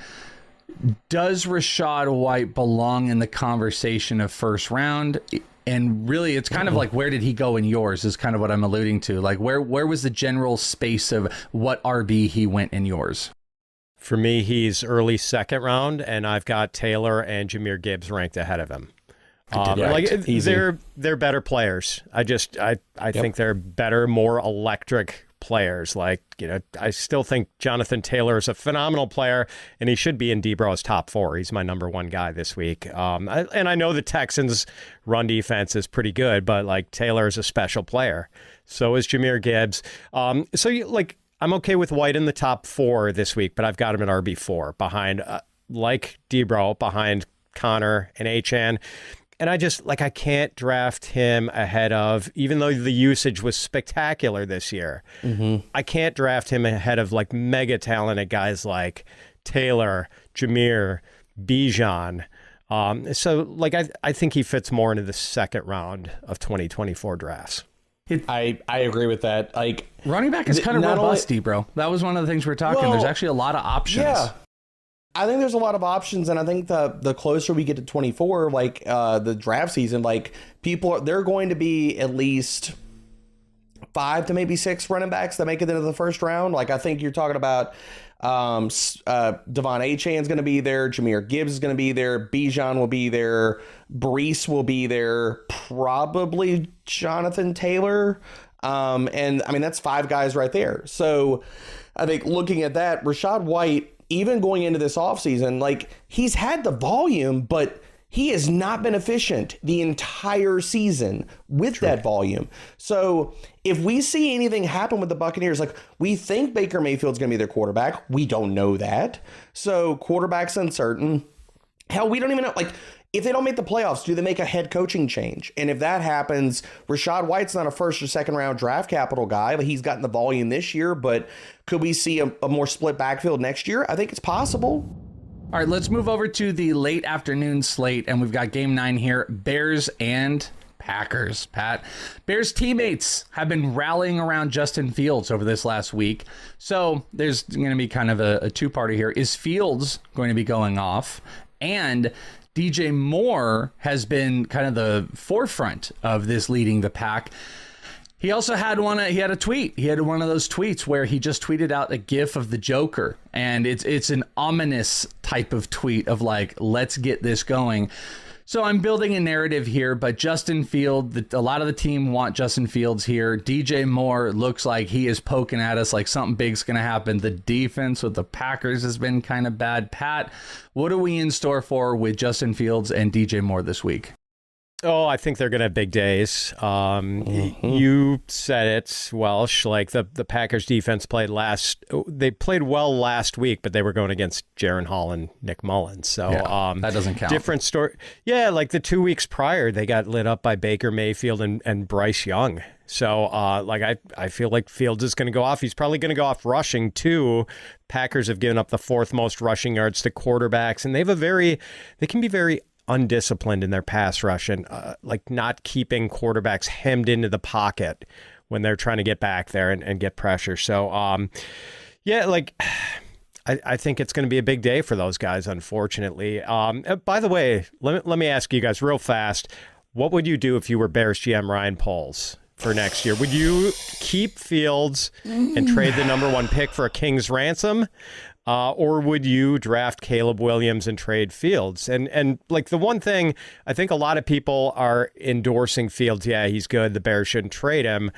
Does Rachaad White belong in the conversation of first round? And really, it's kind of like, where did he go in yours is kind of what I'm alluding to. Like, where was the general space of what RB he went in yours? For me, he's early second round, and I've got Taylor and Jahmyr Gibbs ranked ahead of him. They're better players. I think they're better, more electric players. I still think Jonathan Taylor is a phenomenal player, and he should be in Debro's top 4. He's my number one guy this week. And I know the Texans' run defense is pretty good, but Taylor is a special player. So is Jahmyr Gibbs. I'm okay with White in the top 4 this week, but I've got him at RB4 behind, Debro, behind Connor and Etienne. And I can't draft him ahead of, even though the usage was spectacular this year, I can't draft him ahead of mega talented guys like Taylor, Jahmyr, Bijan. I think he fits more into the second round of 2024 drafts. I agree with that. Running back is kind of robust, bro. That was one of the things we're talking. There's actually a lot of options. Yeah. I think there's a lot of options, and I think the closer we get to 24, the draft season, they're going to be at least 5 to maybe 6 running backs that make it into the first round. I think you're talking about Devin Etienne's going to be there, Jahmyr Gibbs is going to be there, Bijan will be there, Breece will be there, probably Jonathan Taylor, and that's 5 guys right there. So I think looking at that, Rachaad White, even going into this offseason, he's had the volume, but he has not been efficient the entire season with that volume. So if we see anything happen with the Buccaneers, we think Baker Mayfield's going to be their quarterback. We don't know that. So quarterback's uncertain. Hell, we don't even know. If they don't make the playoffs, do they make a head coaching change? And if that happens, Rachaad White's not a first or second round draft capital guy. He's gotten the volume this year, but could we see a more split backfield next year? I think it's possible. All right, let's move over to the late afternoon slate, and we've got game 9 here, Bears and Packers. Pat, Bears teammates have been rallying around Justin Fields over this last week. So there's going to be kind of a two-parter here. Is Fields going to be going off? And DJ Moore has been kind of the forefront of this leading the pack. He also had a tweet. He had one of those tweets where he just tweeted out a gif of the Joker, and it's an ominous type of tweet of like, let's get this going. So I'm building a narrative here, but Justin Fields, a lot of the team want Justin Fields here. DJ Moore looks like he is poking at us like something big's going to happen. The defense with the Packers has been kind of bad. Pat, what are we in store for with Justin Fields and DJ Moore this week? Oh, I think they're going to have big days. You said it, Welsh. Like the Packers defense they played well last week, but they were going against Jaron Hall and Nick Mullins. So that doesn't count. Different story. Yeah, like the 2 weeks prior, they got lit up by Baker Mayfield and Bryce Young. So I feel like Fields is going to go off. He's probably going to go off rushing too. Packers have given up the 4th most rushing yards to quarterbacks, and they can be very undisciplined in their pass rush and like not keeping quarterbacks hemmed into the pocket when they're trying to get back there and get pressure. So I think it's going to be a big day for those guys, unfortunately. By the way, let me ask you guys real fast, what would you do if you were Bears GM Ryan Poles for next year? Would you keep Fields and trade the number 1 pick for a king's ransom? Or would you draft Caleb Williams and trade Fields? And like the one thing, I think a lot of people are endorsing Fields. Yeah, he's good. The Bears shouldn't trade him.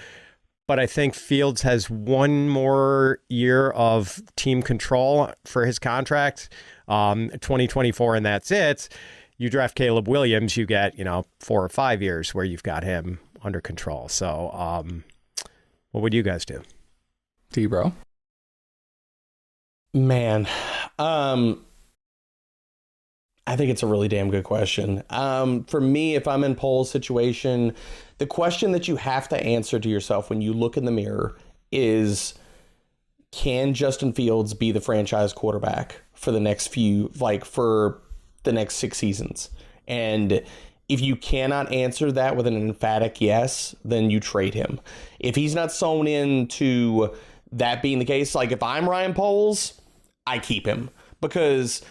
But I think Fields has 1 more year of team control for his contract, 2024, and that's it. You draft Caleb Williams, you get 4 or 5 years where you've got him under control. So what would you guys do? T-Bro? Man, I think it's a really damn good question. For me, if I'm in Pole's situation, the question that you have to answer to yourself when you look in the mirror is, can Justin Fields be the franchise quarterback for the next for the next 6 seasons? And if you cannot answer that with an emphatic yes, then you trade him. If he's not sewn into that being the case, like if I'm Ryan Poles, I keep him, because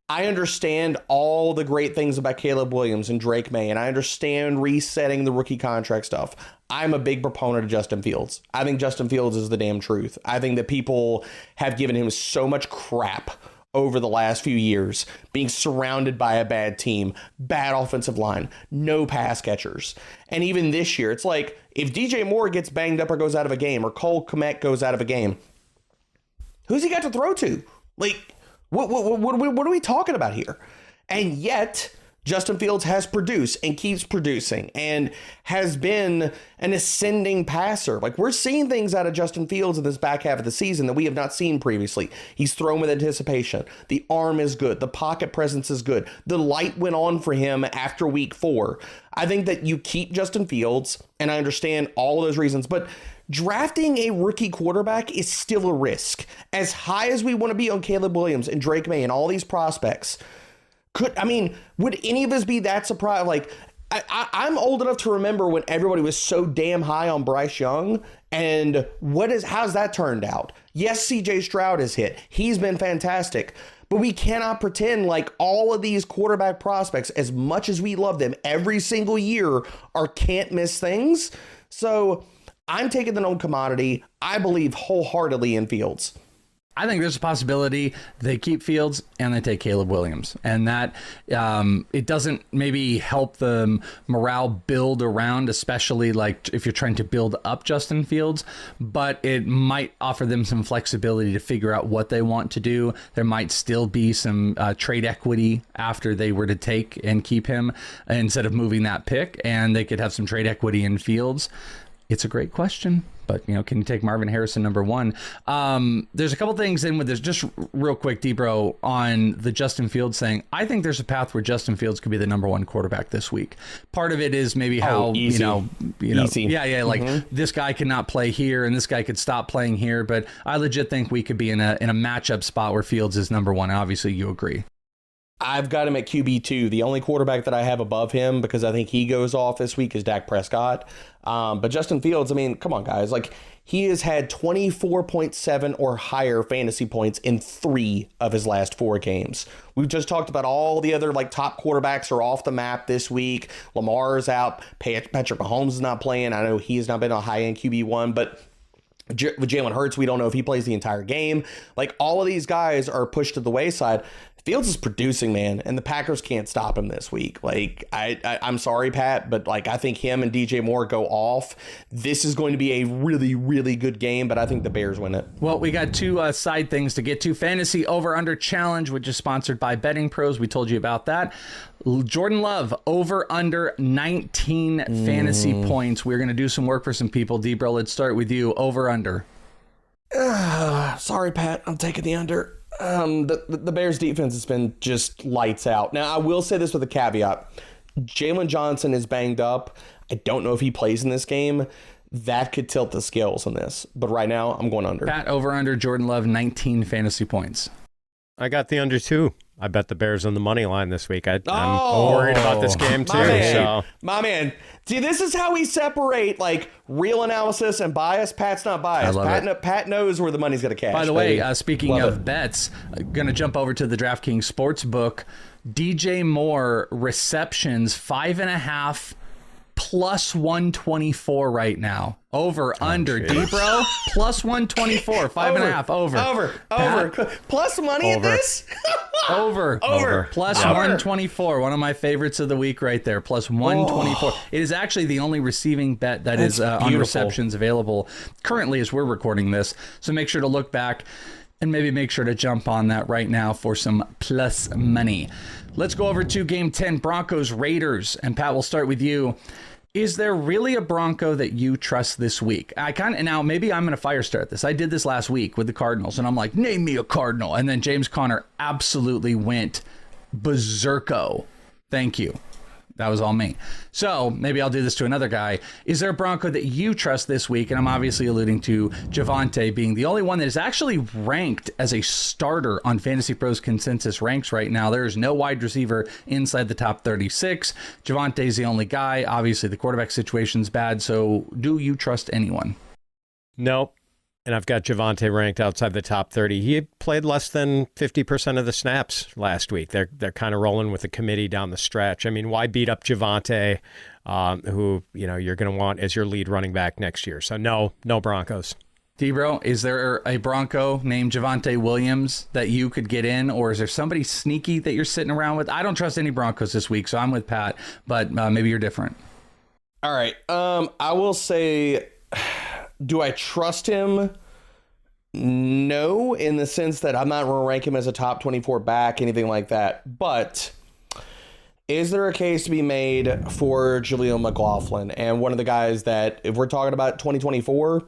I understand all the great things about Caleb Williams and Drake May, and I understand resetting the rookie contract stuff. I'm a big proponent of Justin Fields. I think Justin Fields is the damn truth. I think that people have given him so much crap over the last few years, being surrounded by a bad team, bad offensive line, no pass catchers. And even this year, it's like, if DJ Moore gets banged up or goes out of a game, or Cole Kmet goes out of a game, who's he got to throw to? Like, what are we talking about here? And yet, Justin Fields has produced and keeps producing and has been an ascending passer. Like, we're seeing things out of Justin Fields in this back half of the season that we have not seen previously. He's thrown with anticipation. The arm is good. The pocket presence is good. The light went on for him after week 4. I think that you keep Justin Fields, and I understand all of those reasons, but drafting a rookie quarterback is still a risk. As high as we want to be on Caleb Williams and Drake May and all these prospects, would any of us be that surprised? Like, I'm old enough to remember when everybody was so damn high on Bryce Young, and how's that turned out? Yes, CJ Stroud has hit. He's been fantastic. But we cannot pretend like all of these quarterback prospects, as much as we love them every single year, are can't miss things. So I'm taking the known commodity. I believe wholeheartedly in Fields. I think there's a possibility they keep Fields and they take Caleb Williams, and that it doesn't maybe help the morale build around, especially like if you're trying to build up Justin Fields, but it might offer them some flexibility to figure out what they want to do. There might still be some trade equity after they were to take and keep him instead of moving that pick, and they could have some trade equity in Fields. It's a great question, but can you take Marvin Harrison number 1? There's a couple things in with this, just real quick, D-Bro, on the Justin Fields thing. I think there's a path where Justin Fields could be the number 1 quarterback this week. Part of it is maybe how easy. Easy. Like this guy cannot play here and this guy could stop playing here, but I legit think we could be in a matchup spot where Fields is number 1. Obviously, you agree. I've got him at QB2. The only quarterback that I have above him, because I think he goes off this week, is Dak Prescott. But Justin Fields, come on, guys. Like, he has had 24.7 or higher fantasy points in 3 of his last 4 games. We've just talked about all the other top quarterbacks are off the map this week. Lamar's out. Patrick Mahomes is not playing. I know he has not been a high-end QB1, but Jalen Hurts, we don't know if he plays the entire game. Like, all of these guys are pushed to the wayside. Fields is producing, man, and the Packers can't stop him this week. Like, I'm sorry, Pat, but like, I think him and DJ Moore go off. This is going to be a really, really good game, but I think the Bears win it. Well, we got two side things to get to. Fantasy Over-Under Challenge, which is sponsored by Betting Pros. We told you about that. Jordan Love, over-under 19 fantasy points. We're going to do some work for some people. D-Bro, let's start with you. Over-under. Sorry, Pat, I'm taking the under. The Bears defense has been just lights out. Now, I will say this with a caveat. Jalen Johnson is banged up. I don't know if he plays in this game. That could tilt the scales on this. But right now, I'm going under. Pat, over-under Jordan Love, 19 fantasy points. I got the under 2. I bet the Bears on the money line this week. I'm worried about this game too. My man. See, this is how we separate like real analysis and bias. Pat's not biased. Pat knows where the money's going to cash. By the way, speaking of bets, going to jump over to the DraftKings Sportsbook. DJ Moore receptions 5.5 plus 124 right now. Over, under. D-Bro, plus 124. 5.5. Over. Plus money at this? Over. Plus 124. One of my favorites of the week right there. Plus 124. It is actually the only receiving bet that is on receptions available currently as we're recording this. So make sure to look back and maybe make sure to jump on that right now for some plus money. Let's go over to Game 10, Broncos Raiders. And Pat, we'll start with you. Is there really a Bronco that you trust this week? Now maybe I'm going to fire start this. I did this last week with the Cardinals, and I'm like, name me a Cardinal. And then James Conner absolutely went berserko. Thank you. That was all me. So maybe I'll do this to another guy. Is there a Bronco that you trust this week? And I'm obviously alluding to Javonte being the only one that is actually ranked as a starter on Fantasy Pros consensus ranks right now. There is no wide receiver inside the top 36. Javonte's the only guy. Obviously, the quarterback situation's bad. So do you trust anyone? Nope. And I've got Javonte ranked outside the top 30. He played less than 50% of the snaps last week. They're kind of rolling with the committee down the stretch. I mean, why beat up Javonte, who you're going to want as your lead running back next year? So no Broncos. D-Bro, is there a Bronco named Javonte Williams that you could get in, or is there somebody sneaky that you're sitting around with? I don't trust any Broncos this week, so I'm with Pat, but maybe you're different. All right. I will say, do I trust him? No, in the sense that I'm not going to rank him as a top 24 back, anything like that. But is there a case to be made for Jaleel McLaughlin? And one of the guys that, if we're talking about 2024,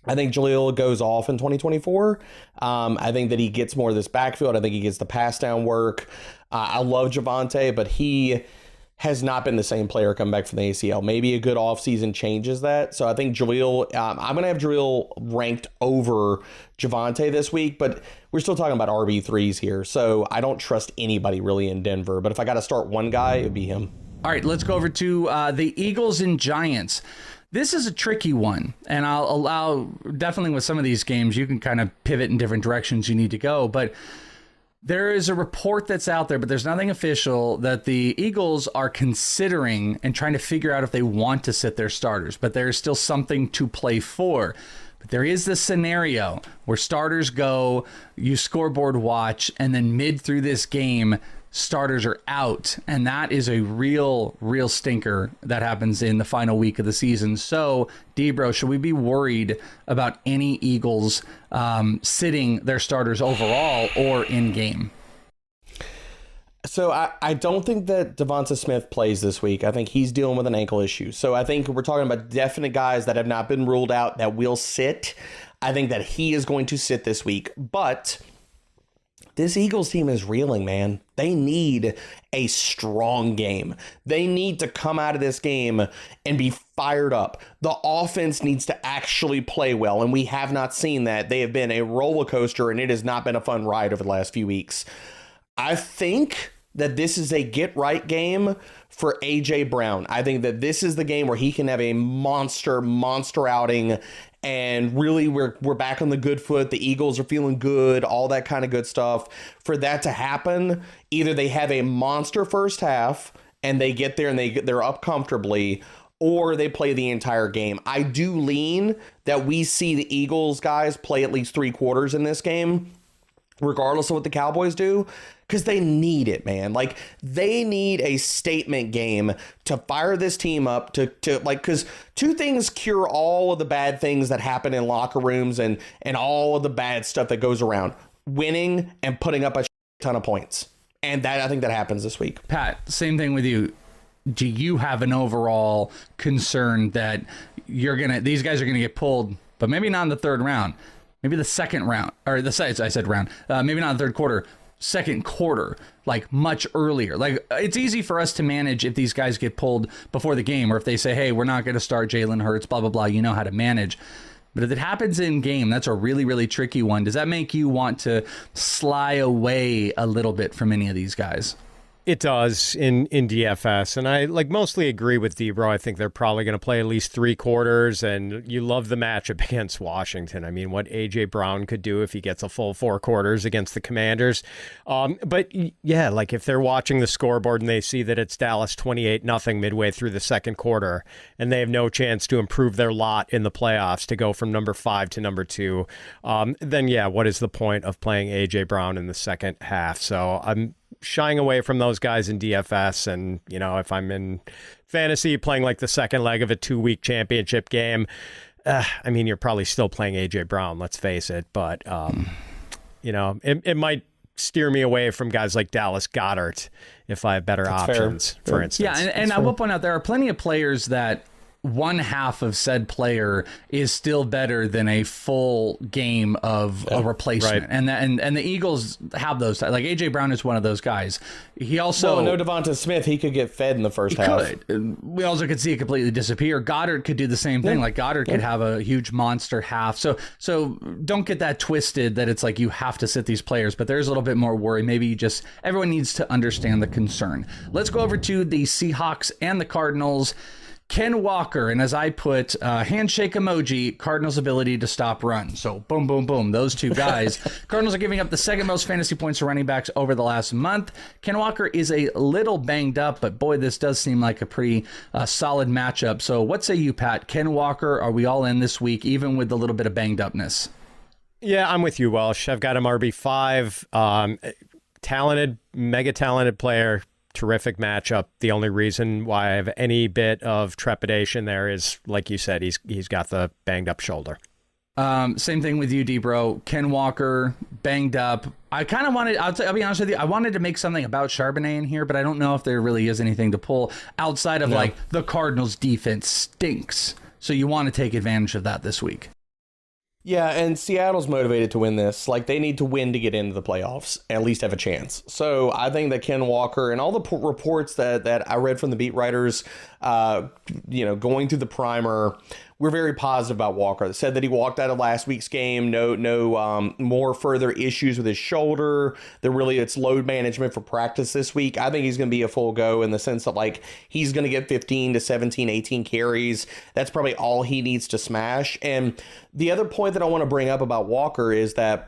I think Jaleel goes off in 2024. I think that he gets more of this backfield. I think he gets the pass down work. I love Javonte, but he has not been the same player coming back from the ACL. Maybe a good offseason changes that. So I think Jaleel, I'm going to have Jaleel ranked over Javonte this week, but we're still talking about RB3s here. So I don't trust anybody really in Denver. But if I got to start one guy, it would be him. All right, let's go over to the Eagles and Giants. This is a tricky one, and I'll allow, definitely with some of these games, you can kind of pivot in different directions you need to go. But there is a report that's out there, but there's nothing official, that the Eagles are considering and trying to figure out if they want to sit their starters, but there is still something to play for. But there is this scenario where starters go, you scoreboard watch, and then mid through this game, starters are out, and that is a real stinker that happens in the final week of the season. So, D-Bro, should we be worried about any Eagles sitting their starters overall or in game? So I don't think that Devonta Smith plays this week. I think he's dealing with an ankle issue. So I think we're talking about definite guys that have not been ruled out that will sit. I think that he is going to sit this week, but this Eagles team is reeling, man. They need a strong game. They need to come out of this game and be fired up. The offense needs to actually play well, and we have not seen that. They have been a roller coaster, and it has not been a fun ride over the last few weeks. I think that this is a get-right game for A.J. Brown. I think that this is the game where he can have a monster outing, and really we're back on the good foot. The Eagles are feeling good, all that kind of good stuff. For that to happen, either they have a monster first half and they get there and they're up comfortably, or they play the entire game. I do lean that we see the Eagles guys play at least 3 quarters in this game. regardless of what the Cowboys do, because they need it, man. Like, they need a statement game to fire this team up to like, because two things cure all of the bad things that happen in locker rooms and all of the bad stuff that goes around: winning and putting up a ton of points. And that, I think that happens this week. Pat, same thing with you. Do you have an overall concern that these guys are gonna get pulled, but maybe not in the third round, maybe the second round, or I said round, maybe not in the third quarter, second quarter, like much earlier? Like, it's easy for us to manage if these guys get pulled before the game, or if they say, hey, we're not going to start Jalen Hurts, blah, blah, blah. You know how to manage. But if it happens in game, that's a really, really tricky one. Does that make you want to sly away a little bit from any of these guys? It does in DFS, and I mostly agree with Debro. I think they're probably going to play at least 3 quarters, and you love the matchup against Washington. I mean, what A.J. Brown could do if he gets a full 4 quarters against the Commanders. But yeah, like if they're watching the scoreboard and they see that it's Dallas 28-0 midway through the second quarter, and they have no chance to improve their lot in the playoffs to go from number 5 to number 2, then yeah, what is the point of playing A.J. Brown in the second half? So I'm shying away from those guys in DFS, and if I'm in fantasy playing like the second leg of a 2-week championship game, I mean, you're probably still playing AJ Brown, let's face it, but it might steer me away from guys like Dallas Goedert if I have better options, for instance. Yeah, and I will point out there are plenty of players that one half of said player is still better than a full game of a replacement. Right. And the Eagles have those. Like, AJ Brown is one of those guys. He also... no Devonta Smith, he could get fed in the first half. We also could see it completely disappear. Goddard could do the same thing. Like, Goddard could have a huge monster half. So don't get that twisted that it's like you have to sit these players, but there's a little bit more worry. Maybe everyone needs to understand the concern. Let's go over to the Seahawks and the Cardinals. Ken Walker, and as I put, handshake emoji, Cardinals' ability to stop run. So boom, boom, boom, those two guys. Cardinals are giving up the second most fantasy points to running backs over the last month. Ken Walker is a little banged up, but boy, this does seem like a pretty solid matchup. So what say you, Pat? Ken Walker, are we all in this week, even with the little bit of banged upness? Yeah, I'm with you, Welsh. I've got him RB5. Talented, mega talented player. Terrific matchup. The only reason why I have any bit of trepidation there is, like you said, he's got the banged up shoulder. Same thing with you, D-Bro. Ken Walker, banged up. I kind of wanted, I'll be honest with you, I wanted to make something about Charbonnet in here, but I don't know if there really is anything to pull outside of like the Cardinals defense stinks. So you want to take advantage of that this week. Yeah, and Seattle's motivated to win this. Like, they need to win to get into the playoffs, at least have a chance. So I think that Ken Walker and all the reports that I read from the beat writers, going through the primer, we're very positive about Walker. They said that he walked out of last week's game, no more further issues with his shoulder. It's load management for practice this week. I think he's going to be a full go in the sense that, like, he's going to get 15 to 17, 18 carries. That's probably all he needs to smash. And the other point that I want to bring up about Walker is that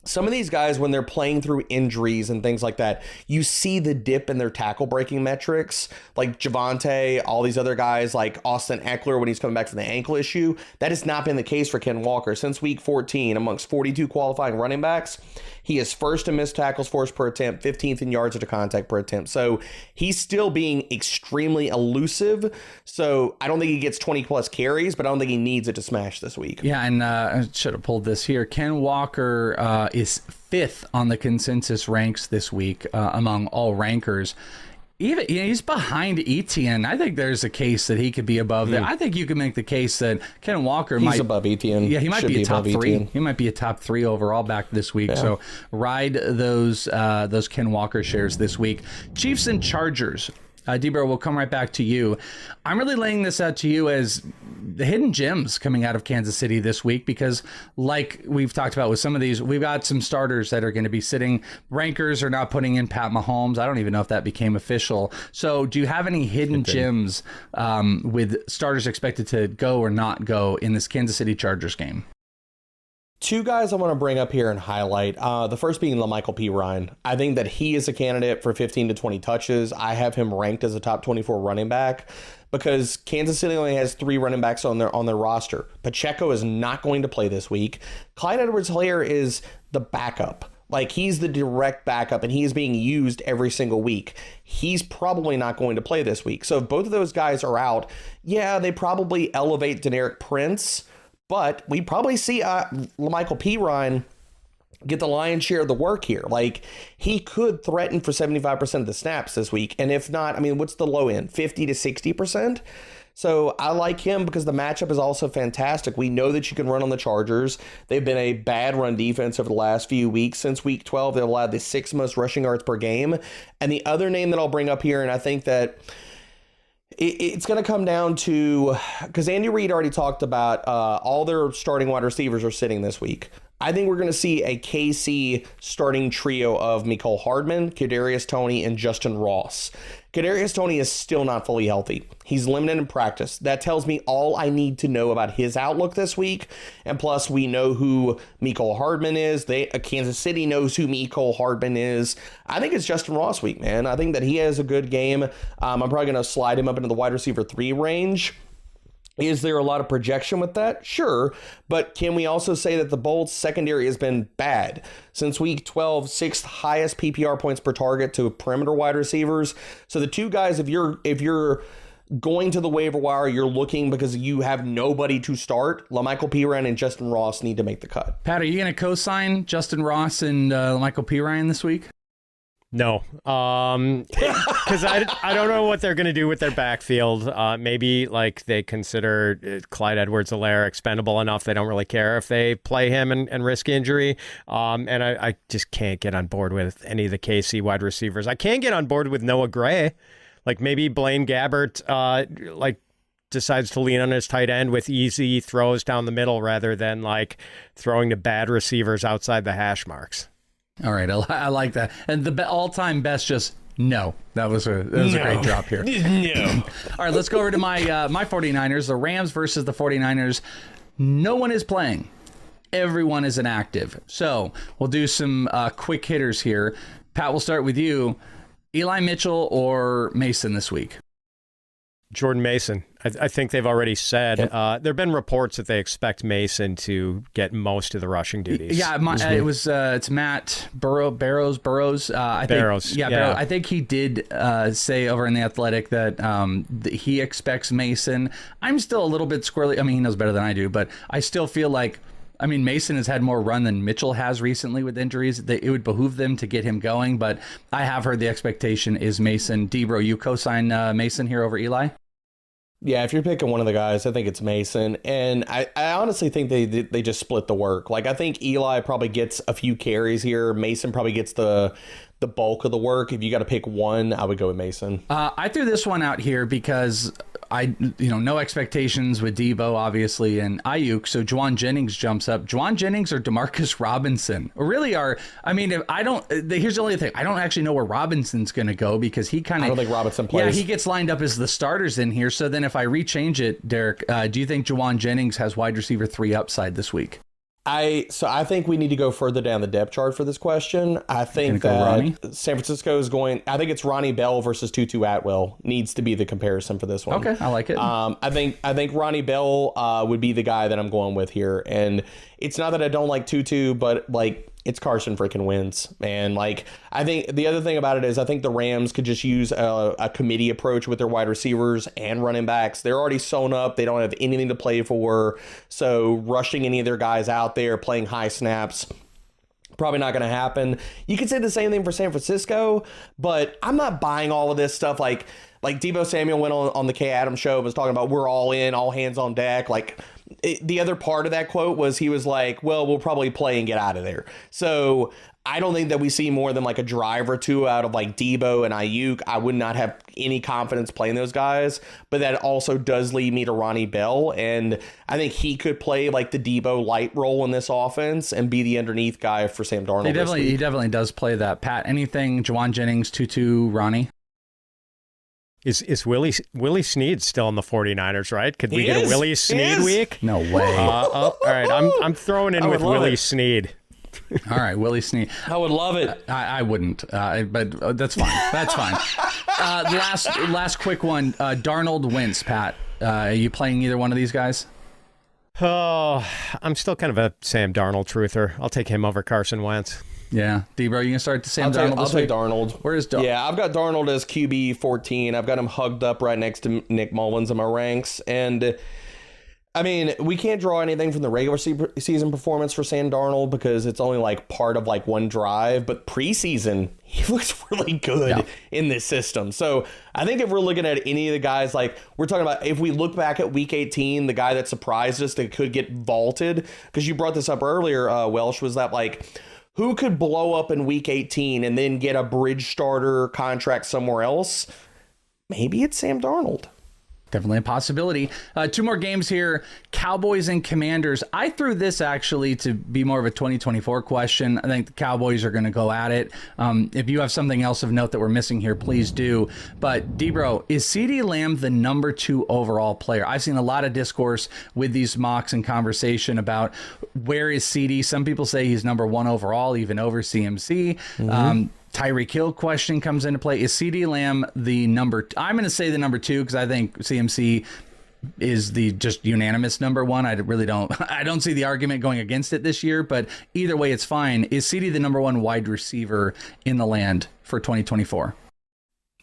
some of these guys, when they're playing through injuries and things like that, you see the dip in their tackle breaking metrics, like Javonte, all these other guys like Austin Eckler when he's coming back from the ankle issue. That has not been the case for Ken Walker. Since week 14, amongst 42 qualifying running backs, he is first in missed tackles forced per attempt, 15th in yards after contact per attempt. So he's still being extremely elusive. So I don't think he gets 20 plus carries, but I don't think he needs it to smash this week. Yeah, and I should have pulled this here. Ken Walker is 5th on the consensus ranks this week among all rankers. Even he's behind Etienne. I think there's a case that he could be above there. I think you can make the case that Ken Walker he's above Etienne. Yeah, he might be a top 3. Etienne. He might be a top 3 overall back this week. Yeah. So ride those Ken Walker shares this week. Chiefs and Chargers. Debro, we'll come right back to you. I'm really laying this out to you as the hidden gems coming out of Kansas City this week because, like we've talked about with some of these, we've got some starters that are going to be sitting. Rankers are not putting in Pat Mahomes. I don't even know if that became official. So do you have any hidden gems with starters expected to go or not go in this Kansas City Chargers game? Two guys I want to bring up here and highlight. The first being LaMichael P. Ryan. I think that he is a candidate for 15 to 20 touches. I have him ranked as a top 24 running back because Kansas City only has 3 running backs on their roster. Pacheco is not going to play this week. Clyde Edwards-Helaire is the backup. Like, he's the direct backup, and he is being used every single week. He's probably not going to play this week. So if both of those guys are out, yeah, they probably elevate Deneric Prince, but we probably see La'Mical Pirine get the lion's share of the work here. Like, he could threaten for 75% of the snaps this week. And if not, I mean, what's the low end? 50 to 60%? So I like him because the matchup is also fantastic. We know that you can run on the Chargers. They've been a bad run defense over the last few weeks. Since week 12, they've allowed the 6th most rushing yards per game. And the other name that I'll bring up here, and I think that it's going to come down to, because Andy Reid already talked about all their starting wide receivers are sitting this week. I think we're going to see a KC starting trio of Mecole Hardman, Kadarius Toney, and Justin Ross. Kadarius Toney is still not fully healthy. He's limited in practice. That tells me all I need to know about his outlook this week. And plus, we know who Mecole Hardman is. Kansas City knows who Mecole Hardman is. I think it's Justin Ross week, man. I think that he has a good game. I'm probably going to slide him up into the wide receiver 3 range. Is there a lot of projection with that? Sure. But can we also say that the Bolts secondary has been bad? Since week 12, 6th highest PPR points per target to perimeter wide receivers. So the two guys, if you're going to the waiver wire, you're looking because you have nobody to start, La'Mical Pirine and Justin Ross need to make the cut. Pat, are you going to co-sign Justin Ross and La'Mical Pirine this week? No, because I don't know what they're going to do with their backfield. Maybe like they consider Clyde Edwards-Helaire expendable enough they don't really care if they play him and risk injury. And I just can't get on board with any of the KC wide receivers. I can get on board with Noah Gray. Like maybe Blaine Gabbert decides to lean on his tight end with easy throws down the middle rather than like throwing to bad receivers outside the hash marks. All right, I like that. And the all-time best, just no. That was a great drop here. No. All right, let's go over to my 49ers, the Rams versus the 49ers. No one is playing. Everyone is inactive. So we'll do some quick hitters here. Pat, we'll start with you. Eli Mitchell or Mason this week? Jordan Mason. I think they've already said. Yep. There have been reports that they expect Mason to get most of the rushing duties. Yeah, it's Matt Burrows. Burrows. I think he did say over in The Athletic that he expects Mason. I'm still a little bit squirrely. I mean, he knows better than I do, but I still feel like, I mean, Mason has had more run than Mitchell has recently with injuries. It would behoove them to get him going, but I have heard the expectation is Mason. Debro, you co-sign Mason here over Eli? Yeah, if you're picking one of the guys, I think it's Mason. And I honestly think they just split the work. Like, I think Eli probably gets a few carries here. Mason probably gets the bulk of the work. If you got to pick one, I would go with Mason. I threw this one out here because no expectations with Debo, obviously, and Ayuk. So Juwan Jennings jumps up. Juwan Jennings or Demarcus Robinson really are. I mean, here's the only thing. I don't actually know where Robinson's going to go because he kind of. I don't think Robinson plays. Yeah, he gets lined up as the starters in here. So then if I rechange it, Derek, do you think Juwan Jennings has wide receiver 3 upside this week? I think we need to go further down the depth chart for this question. I think that San Francisco is going. I think it's Ronnie Bell versus Tutu Atwell needs to be the comparison for this one. Okay, I like it. I think Ronnie Bell would be the guy that I'm going with here, and it's not that I don't like Tutu, but like. It's Carson freaking Wentz, man. Like, I think the other thing about it is I think the Rams could just use a committee approach with their wide receivers and running backs. They're already sewn up. They don't have anything to play for. So rushing any of their guys out there, playing high snaps, probably not going to happen. You could say the same thing for San Francisco, but I'm not buying all of this stuff. Like Debo Samuel went on the Kay Adams show, was talking about we're all in, all hands on deck. Like, the other part of that quote was he was like, well, we'll probably play and get out of there. So I don't think that we see more than like a drive or two out of like Debo and Ayuk. I would not have any confidence playing those guys, but that also does lead me to Ronnie Bell. And I think he could play like the Debo light role in this offense and be the underneath guy for Sam Darnold. He definitely does play that. Pat, anything Juwan Jennings, Tutu, Ronnie? Is Willie Snead still in the 49ers, right? Could we get a Willie Snead week? No way. All right, I'm throwing in with Willie Snead. All right, Willie Snead. I would love it. I wouldn't, but that's fine. That's fine. Last quick one. Darnold, Wentz, Pat. Are you playing either one of these guys? Oh, I'm still kind of a Sam Darnold truther. I'll take him over Carson Wentz. Yeah. D-Bro, you can start to Sam I'll Darnold this take week? Darnold. Where is Darnold? Yeah, I've got Darnold as QB 14. I've got him hugged up right next to Nick Mullins in my ranks. And, I mean, we can't draw anything from the regular season performance for Sam Darnold because it's only like part of like one drive. But preseason, he looks really good in this system. So I think if we're looking at any of the guys, like we're talking about, if we look back at week 18, the guy that surprised us that could get vaulted, because you brought this up earlier, Welsh, was that like, who could blow up in week 18 and then get a bridge starter contract somewhere else? Maybe it's Sam Darnold. Definitely a possibility. Two more games here. Cowboys and Commanders. I threw this actually to be more of a 2024 question. I think the Cowboys are going to go at it. If you have something else of note that we're missing here, please do. But D-Bro, is Ceedee Lamb the number 2 overall player? I've seen a lot of discourse with these mocks and conversation about where is Ceedee. Some people say he's number 1 overall, even over CMC. Tyreek Hill question comes into play. Is Ceedee Lamb the number? I'm going to say the number 2 because I think CMC is the just unanimous number 1. I really don't. I don't see the argument going against it this year. But either way, it's fine. Is Ceedee the number 1 wide receiver in the land for 2024?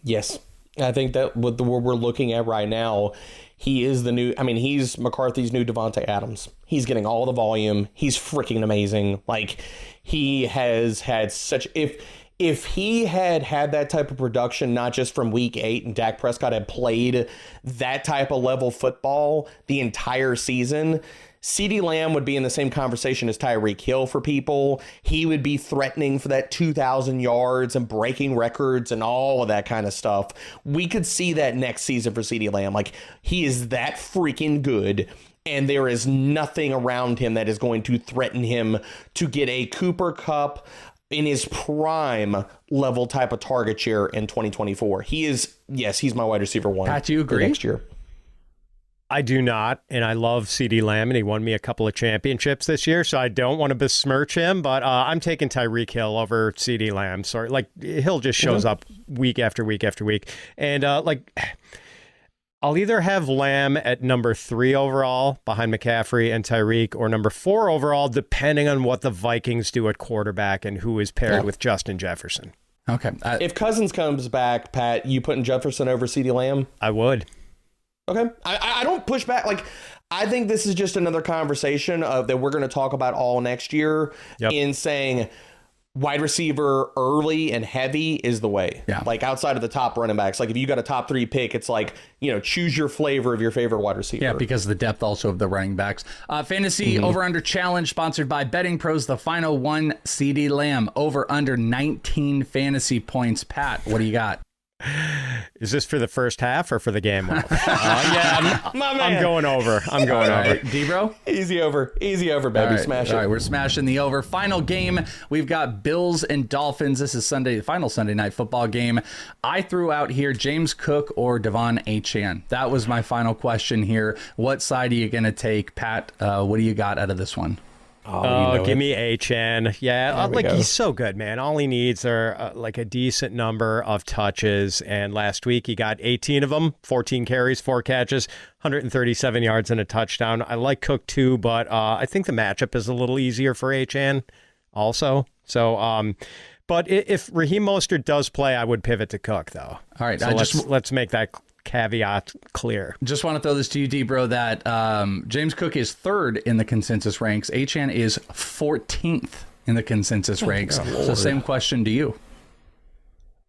Yes, I think that what we're looking at right now, he is the new. I mean, he's McCarthy's new Devontae Adams. He's getting all the volume. He's freaking amazing. Like he has had such If he had that type of production, not just from week 8, and Dak Prescott had played that type of level football the entire season, Ceedee Lamb would be in the same conversation as Tyreek Hill for people. He would be threatening for that 2,000 yards and breaking records and all of that kind of stuff. We could see that next season for Ceedee Lamb. Like, he is that freaking good. And there is nothing around him that is going to threaten him to get a Cooper Kupp in his prime level type of target share in 2024. He is, yes, he's my wide receiver 1. Pat, do you agree? Next year. I do not, and I love Ceedee Lamb, and he won me a couple of championships this year, so I don't want to besmirch him, but I'm taking Tyreek Hill over Ceedee Lamb. Sorry, like, Hill just shows up week after week after week, and I'll either have Lamb at number 3 overall behind McCaffrey and Tyreek, or number 4 overall, depending on what the Vikings do at quarterback and who is paired with Justin Jefferson. Okay. If Cousins comes back, Pat, you putting Jefferson over CeeDee Lamb? I would. Okay. I don't push back. Like, I think this is just another conversation that we're going to talk about all next year in saying wide receiver early and heavy is the way. Yeah. Like outside of the top running backs. Like if you got a top 3 pick, it's like, choose your flavor of your favorite wide receiver. Yeah, because of the depth also of the running backs. Fantasy over under challenge sponsored by Betting Pros. The final one, CeeDee Lamb over under 19 fantasy points. Pat, what do you got? Is this for the first half or for the game? Yeah, I'm going over. I'm going over. Right, D-Bro? Easy over, baby. Smash it. All right, we're smashing the over. Final game, we've got Bills and Dolphins. This is the final Sunday night football game. I threw out here James Cook or Devon Etienne. That was my final question here. What side are you going to take? Pat, what do you got out of this one? Give me Etienne. Yeah, he's so good, man. All he needs are like a decent number of touches. And last week he got 18 of them, 14 carries, 4 catches, 137 yards and a touchdown. I like Cook too, but I think the matchup is a little easier for Etienne also. So, but if Raheem Mostert does play, I would pivot to Cook though. All right, so let's make that caveat clear. Just want to throw this to you, D-Bro, that James Cook is 3rd in the consensus ranks. Etienne is 14th in the consensus ranks. So same question to you.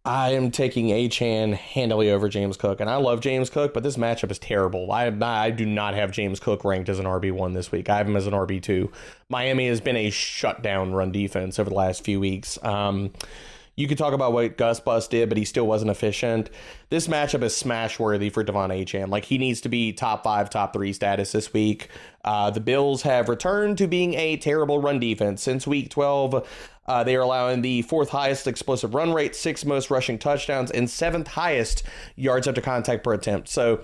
I am taking Etienne handily over James Cook, and I love James Cook, but this matchup is terrible. I do not have James Cook ranked as an RB1 this week. I have him as an RB2. Miami has been a shutdown run defense over the last few weeks. You could talk about what Gus Bus did, but he still wasn't efficient. This matchup is smash worthy for Devon Etienne. Like, he needs to be top 5, top 3 status this week. The Bills have returned to being a terrible run defense. Since week 12, they are allowing the 4th highest explosive run rate, 6th most rushing touchdowns, and 7th highest yards after contact per attempt. So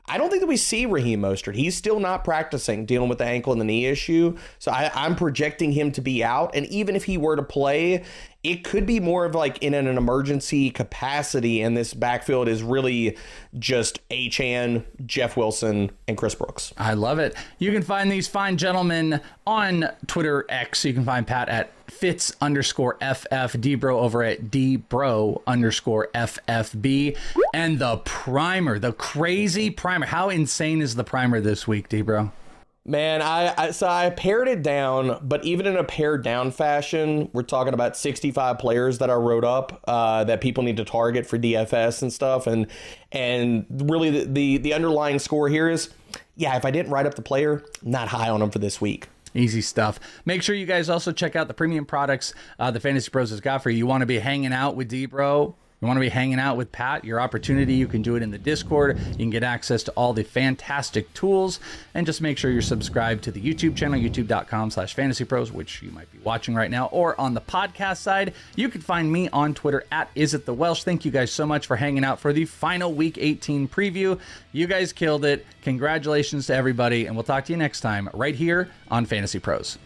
I don't think that we see Raheem Mostert. He's still not practicing, dealing with the ankle and the knee issue. So I'm projecting him to be out. And even if he were to play, it could be more of like in an emergency capacity. And this backfield is really just Etienne, Jeff Wilson, and Chris Brooks. I love it. You can find these fine gentlemen on Twitter X. You can find Pat at Fitz_FF, Debro over at Dbro_FFB. And the primer, the crazy primer. How insane is the primer this week, Debro? Man, I pared it down, but even in a pared down fashion, we're talking about 65 players that I wrote up that people need to target for DFS and stuff. And really the underlying score here is, yeah, if I didn't write up the player, I'm not high on them for this week. Easy stuff. Make sure you guys also check out the premium products the Fantasy Pros has got for you. You want to be hanging out with Debro? You want to be hanging out with Pat? Your opportunity, you can do it in the Discord. You can get access to all the fantastic tools. And just make sure you're subscribed to the YouTube channel, youtube.com/fantasypros, which you might be watching right now. Or on the podcast side, you can find me on Twitter at IsItTheWelsh. Thank you guys so much for hanging out for the final Week 18 preview. You guys killed it. Congratulations to everybody. And we'll talk to you next time right here on Fantasy Pros.